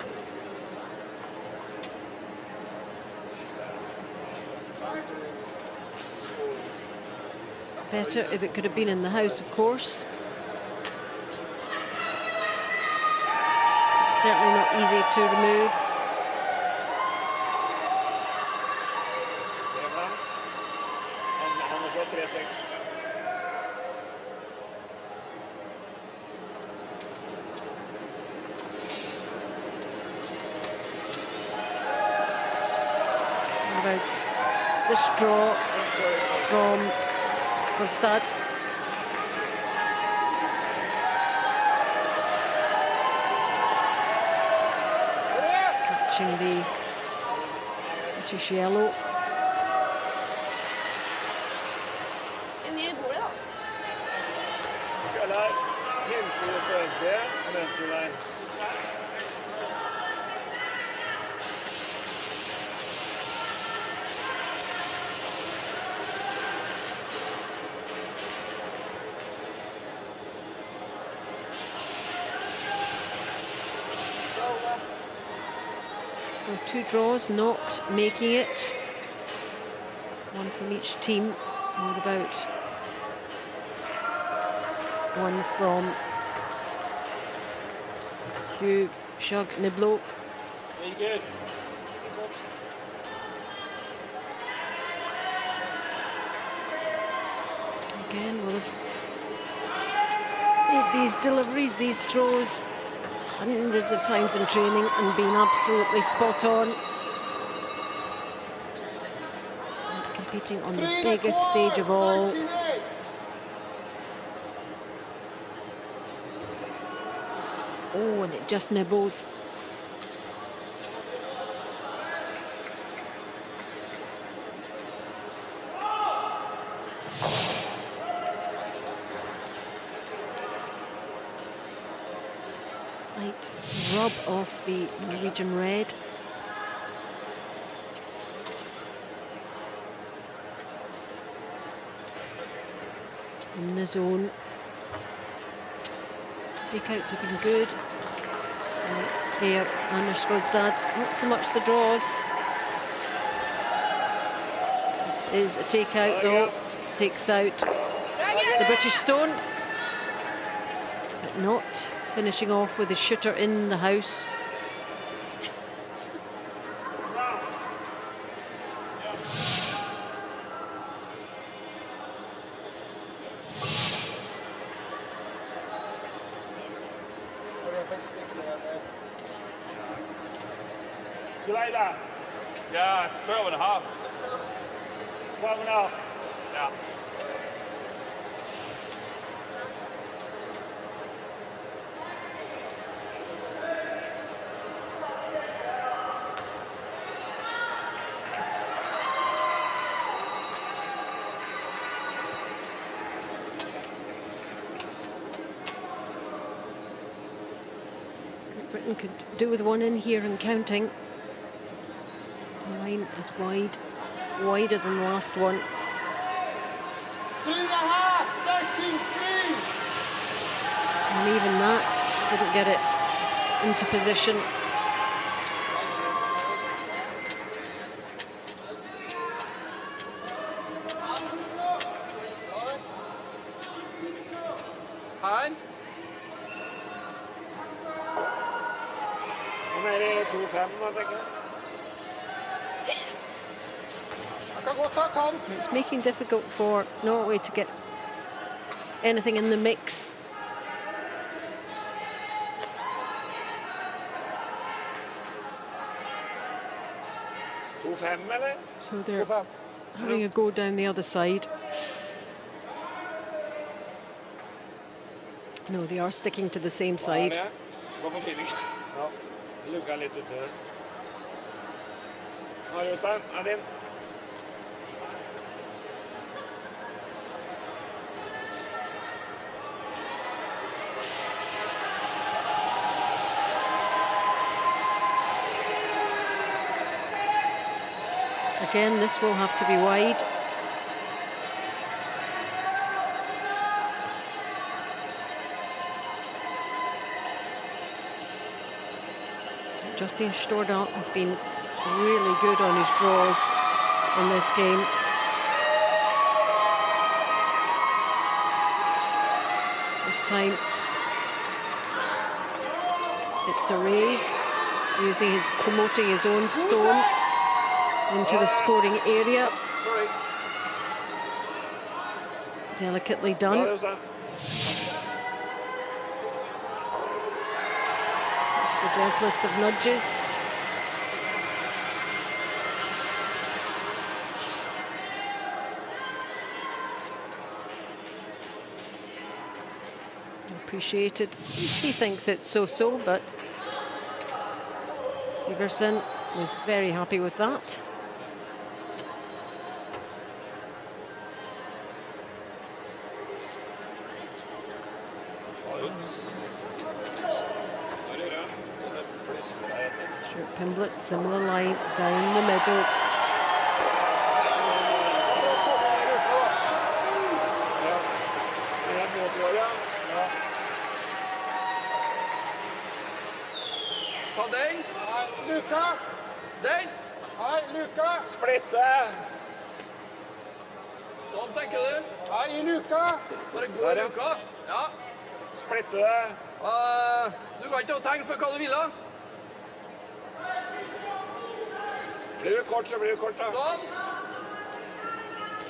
Better if it could have been in the house, of course. Certainly not easy to remove. About this draw from Verstad. Catching the British yellow. In the end, well. Eller hinsides på den siden, og den siden der. Shoulder. Well, two draws, not making it. One from each team. What about one from Hugh Shug Niblo? Very good. Again, we'll have made these deliveries, these throws, hundreds of times in training and been absolutely spot on. And competing on the biggest stage of all. Oh, and it just nibbles. Slight rub off the Norwegian red. In the zone. Takeouts have been good. There, Anders Rosdad, not so much the draws. This is a takeout though. Takes out the British stone. But not finishing off with the shooter in the house. You like that? Yeah, 12.5. 12.5. Yeah. Britain could do with one in here and counting. The line is wide, wider than the last one. 3.5, 13.3. And even that didn't get it into position. Her. Nå er det 2-5 nå, tenker jeg. Jeg kan godt ta kant. It's making difficult for Norway to get anything in the mix. Eller? So they're having a go down the other side. No, they are sticking to the same side. Gå på feeling. Ja, lukka litt ute. Nå er det Jostein, er din. Again, this will have to be wide. Justin Stordal has been really good on his draws in this game. This time, it's a raise, promoting his own stone into the scoring area. Sorry. Delicately done. It's the gentlest of nudges. Appreciated. He thinks it's so-so, but Siversen was very happy with that. Pimblett, similar line down the middle. Ta den. Luka. Den. Hei, Luka. Splitte. Sånn tenker du. Hei, i Luka. Bare gå i Luka. Ja. Splitte det. Du kan ikke tenke for hva du vil da. Blir det kort, så blir det kort da. Sånn.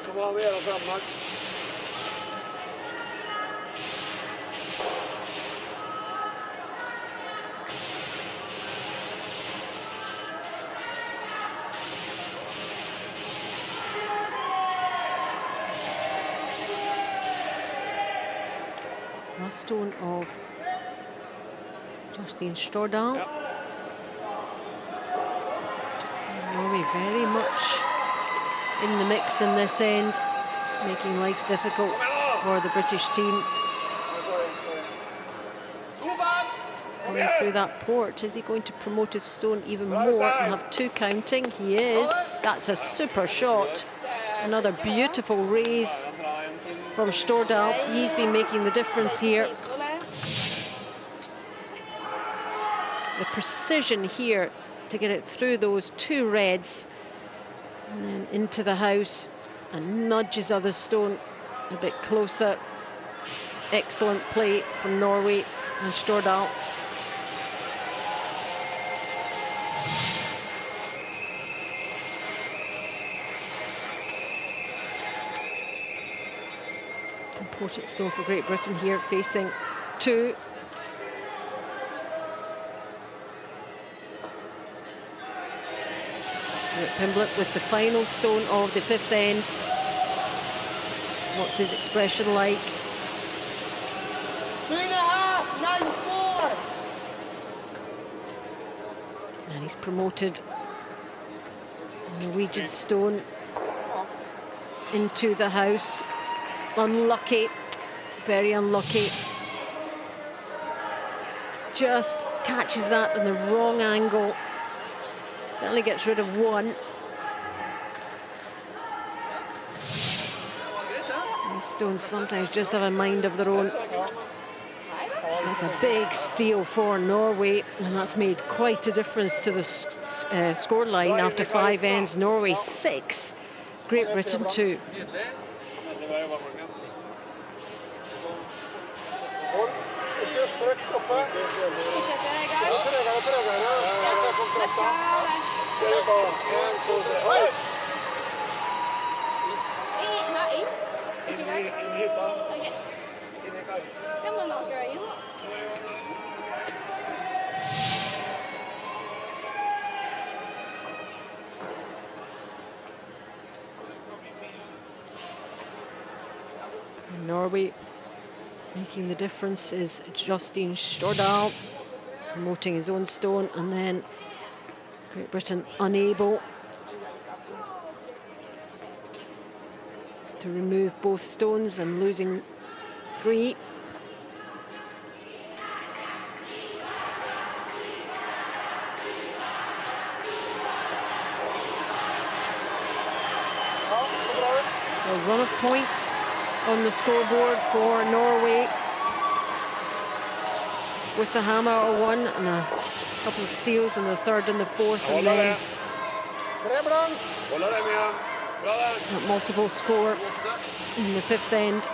Så må vi gjøre fremme. Last stone of Justin Stordal. Ja. Norway very much in the mix in this end, making life difficult for the British team. Coming through that port, is he going to promote his stone even more and have two counting? He is. That's a super shot. Another beautiful raise from Stordal. He's been making the difference here. The precision here to get it through those two reds and then into the house and nudge his other stone a bit closer. Excellent play from Norway and Stordal. Important stone for Great Britain here, facing two. Pimblett with the final stone of the fifth end. What's his expression like? 3.5, 9.4. And he's promoted Norwegian stone into the house. Unlucky, very unlucky. Just catches that in the wrong angle. Certainly gets rid of one. These stones sometimes just have a mind of their own. That's a big steal for Norway, and that's made quite a difference to the scoreline after 5 ends. Norway 6, Great Britain 2. Norway making the difference is Justin Stordal, promoting his own stone, and then Great Britain unable to remove both stones and losing 3. A run of points on the scoreboard for Norway with the hammer or 1 and a couple of steals in the 3rd and the 4th, and then a multiple score in the 5th end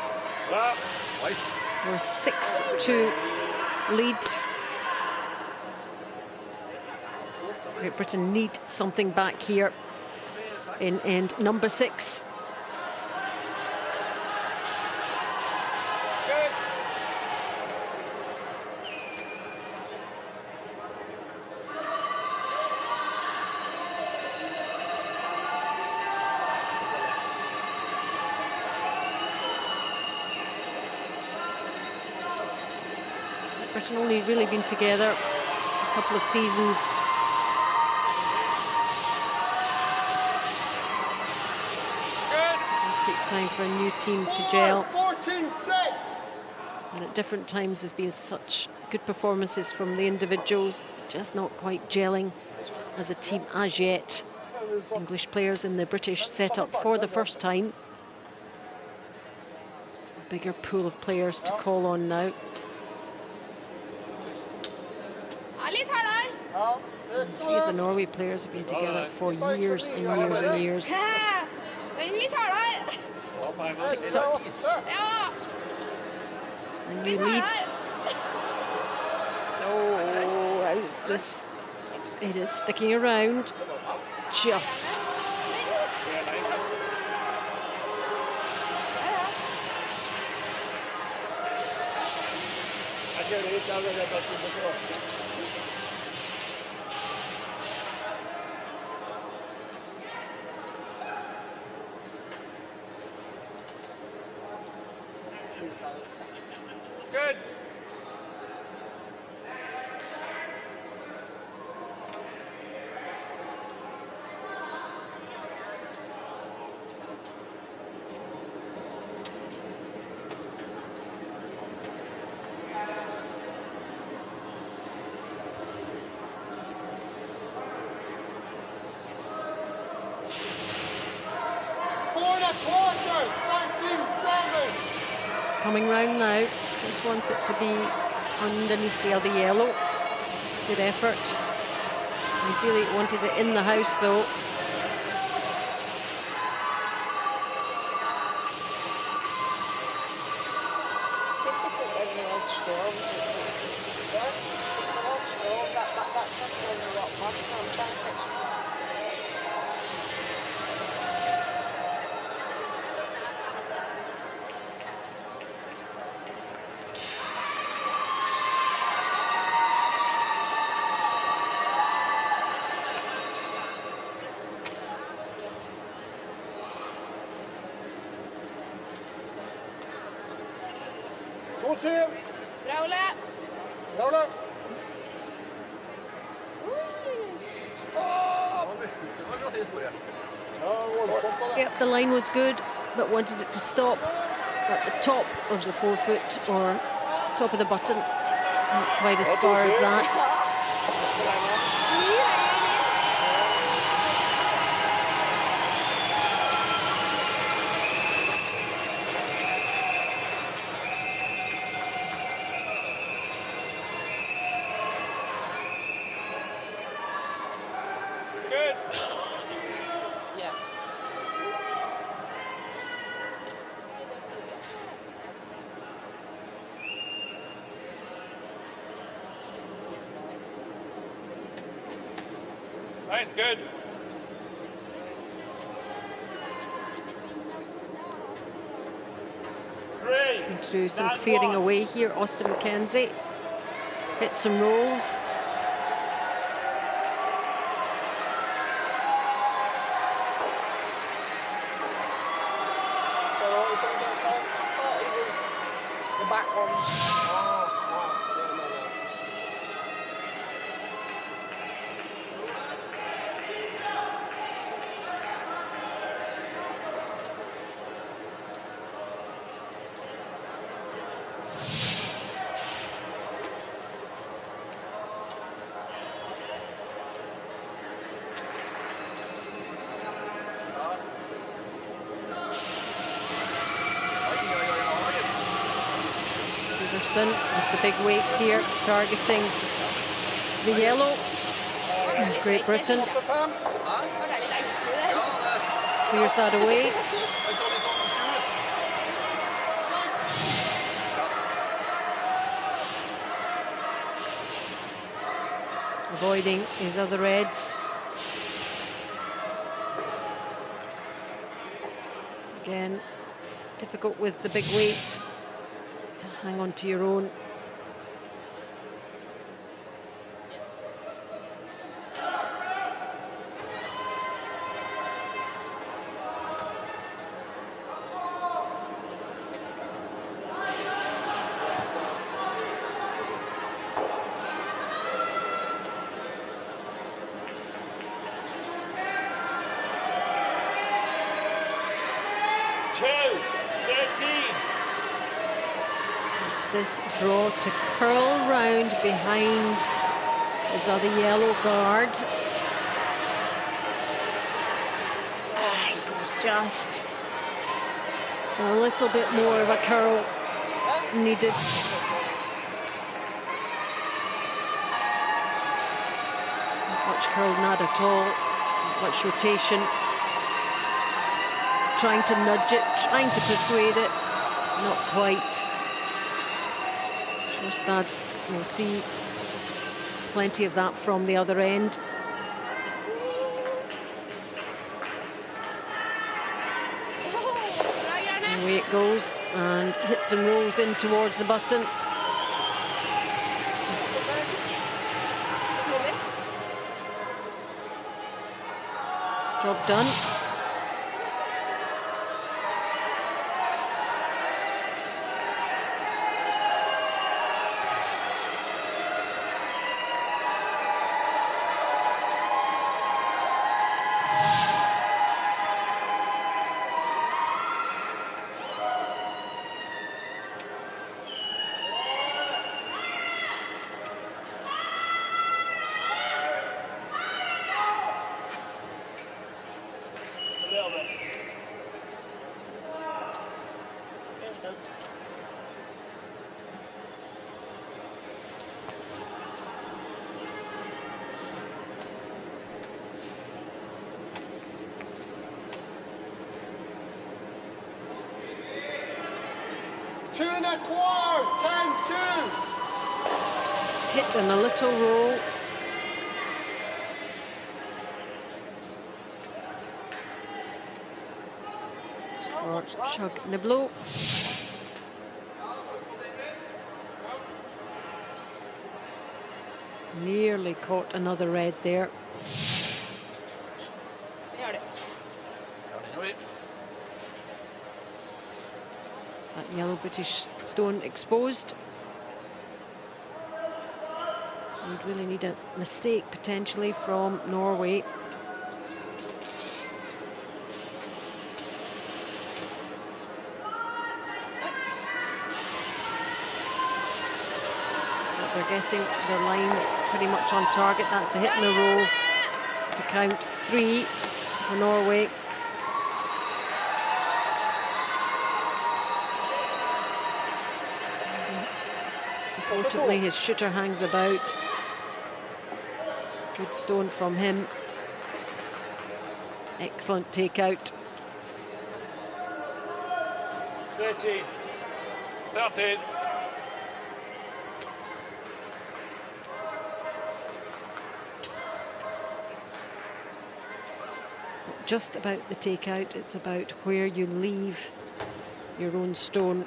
for a 6-2 lead. Great Britain need something back here in end number 6. Britain only really been together a couple of seasons. It's take time for a new team to gel. 14-6. And at different times there's been such good performances from the individuals, just not quite gelling as a team as yet. English players in the British setup for the first time. A bigger pool of players to call on now. Three of the Norway players have been together for years and years and years. Picked up a new lead. Oh, how's this? It is sticking around. Just. Good. Coming round now. Just wants it to be underneath the other yellow. Good effort. Ideally wanted it in the house though. Yep, the line was good, but wanted it to stop at the top of the forefoot or top of the button. Not quite as far as that. Thanks, good. Going to do some clearing away here. Austin McKenzie hit some rolls. So what was something I thought he was the back one. No. With the big weight here, targeting the yellow. And Great Britain clears that away. Avoiding his other reds. Again, difficult with the big weight. Hang on to your own. This draw to curl round behind his other yellow guard. He goes just a little bit more of a curl needed. Not much curl, not at all. Not much rotation. Trying to nudge it, trying to persuade it. Not quite. That we'll see plenty of that from the other end. Away it goes and hits and rolls in towards the button. Job done. Quart, 10-2. Hit and a little roll. For Shug Niblo. Nearly caught another red there. That yellow British stone exposed. You'd really need a mistake potentially from Norway. But they're getting their lines pretty much on target. That's a hit in a row to count 3 for Norway. Importantly, his shooter hangs about. Good stone from him. Excellent takeout. 13. 13. just about the takeout, it's about where you leave your own stone.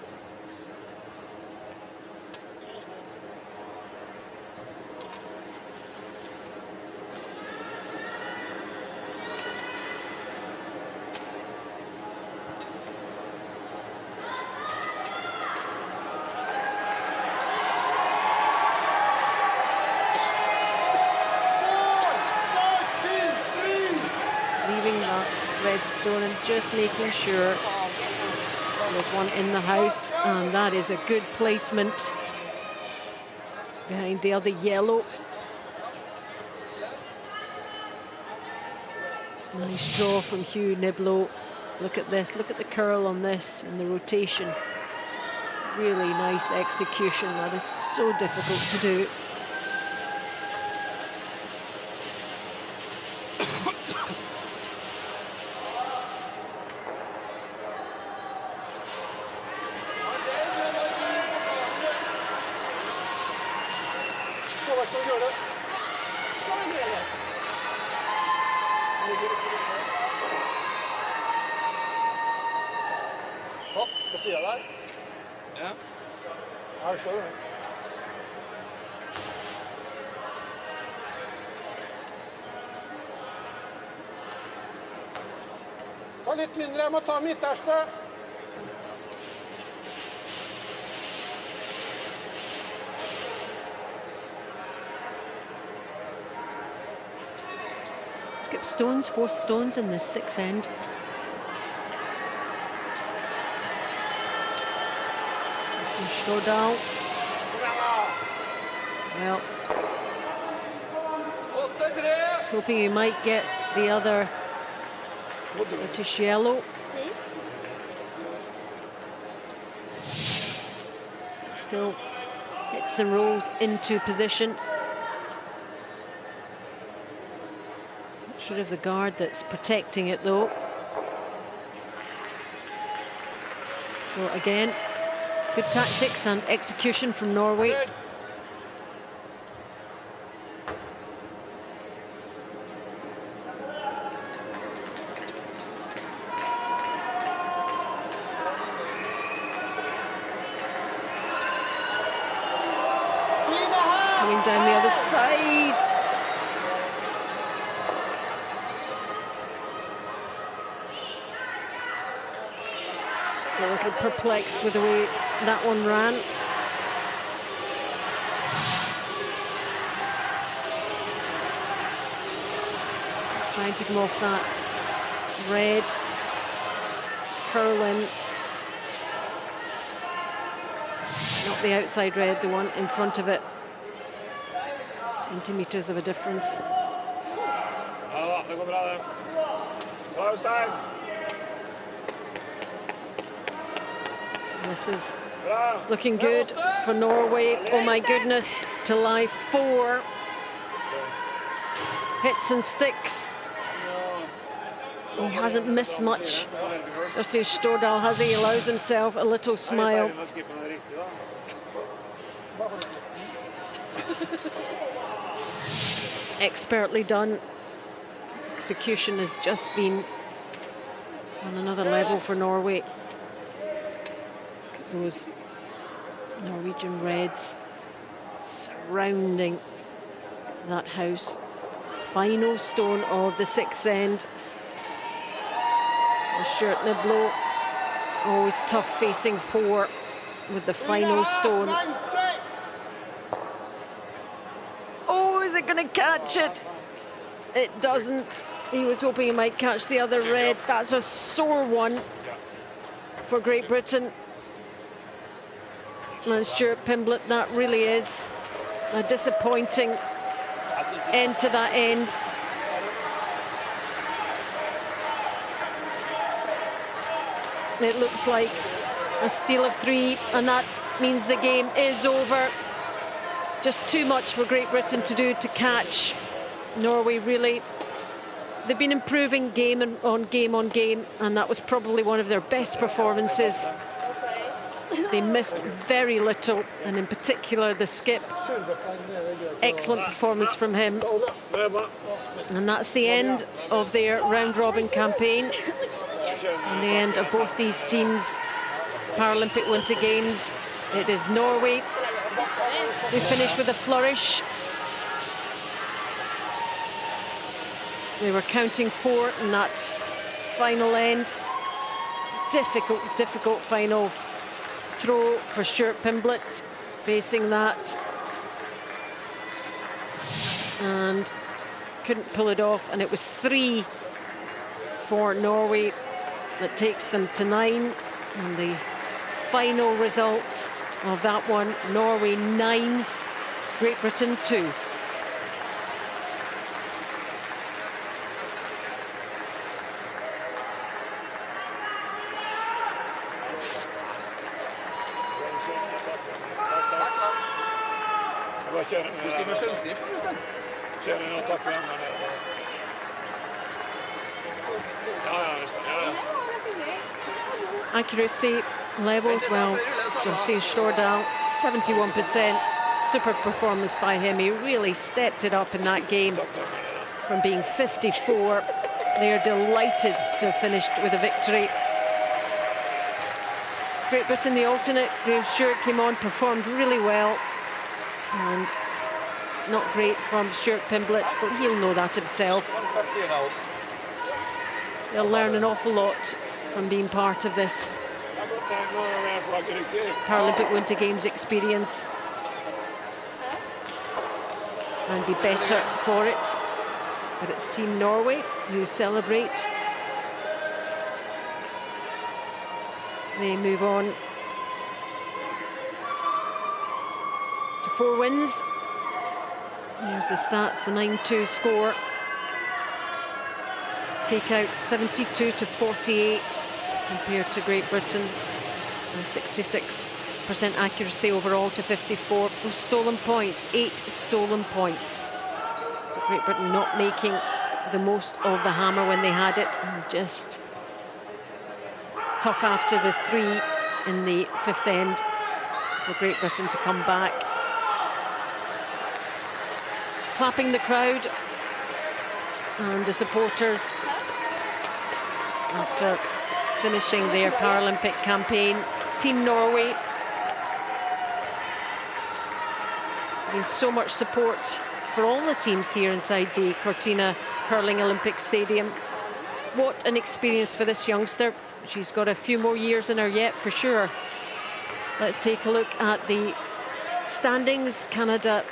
Stone and just making sure there's one in the house, and that is a good placement behind the other yellow. Nice draw from Hugh Niblo. Look at this, look at the curl on this and the rotation. Really nice execution. That is so difficult to do. Stopp på siden der. Ja. Her står det. Ta litt mindre, jeg må ta midterste. Skip stones, 4th stones in the 6th end. Stordal. Well, hoping you might get the other British yellow. Still hits and rolls into position. Not sure of the guard that's protecting it though. So again, good tactics and execution from Norway. Coming down the other side. Just a little perplexed with the way that one ran. Trying to come off that red. Curling. Not the outside red, the one in front of it. Centimeters of a difference. This is looking good for Norway. Oh my goodness, to lie 4 hits and sticks. He hasn't missed much. Justin Stordal has he allows himself a little smile. Expertly done. Execution has just been on another level for Norway. Those Norwegian reds surrounding that house. Final stone of the 6th end. Stuart Niblo, always tough facing 4 with the final stone. Oh, is it going to catch it? It doesn't. He was hoping he might catch the other red. That's a sore one for Great Britain. And Stuart Pimblett, that really is a disappointing end to that end. It looks like a steal of 3, and that means the game is over. Just too much for Great Britain to do to catch Norway, really. They've been improving game on game, and that was probably one of their best performances. they missed very little, and in particular the skip. Excellent performance from him. And that's the end of their round-robin campaign, and the end of both these teams' Paralympic Winter Games. It is Norway. They finish with a flourish. They were counting 4 in that final end. Difficult final throw for Stuart Pimblett, facing that. And couldn't pull it off, and it was 3 for Norway that takes them to 9. And the final result of that one, Norway 9, Great Britain 2. Accuracy levels, well, Jostein Stordal, 71%. Super performance by him. He really stepped it up in that game from being 54. They are delighted to have finished with a victory. Great Britain, the alternate, Graham Stewart came on, performed really well. And not great from Stuart Pimblett, but he'll know that himself. They'll learn an awful lot from being part of this Paralympic Winter Games experience and be better for it. But it's Team Norway who celebrate. They move on to 4 wins. Here's the stats, the 9-2 score. Take out 72 to 48 compared to Great Britain, and 66% accuracy overall to 54. Those stolen points, 8 stolen points. So Great Britain not making the most of the hammer when they had it, and just it's tough after the 3 in the 5th end for Great Britain to come back. Clapping the crowd and the supporters after finishing their Paralympic campaign. Team Norway. There's so much support for all the teams here inside the Cortina Curling Olympic Stadium. What an experience for this youngster. She's got a few more years in her yet, for sure. Let's take a look at the standings. Canada,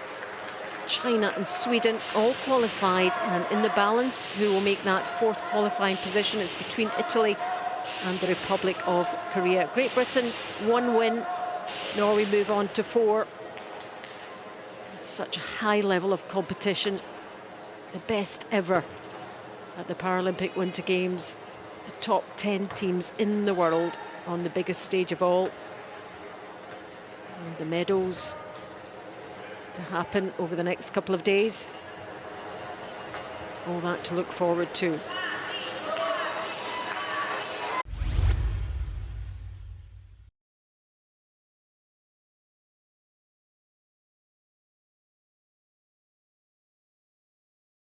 China and Sweden all qualified, and in the balance, who will make that 4th qualifying position, it's between Italy and the Republic of Korea. Great Britain, 1 win. Norway move on to 4. Such a high level of competition, the best ever at the Paralympic Winter Games. The top 10 teams in the world on the biggest stage of all. And the medals to happen over the next couple of days. All that to look forward to.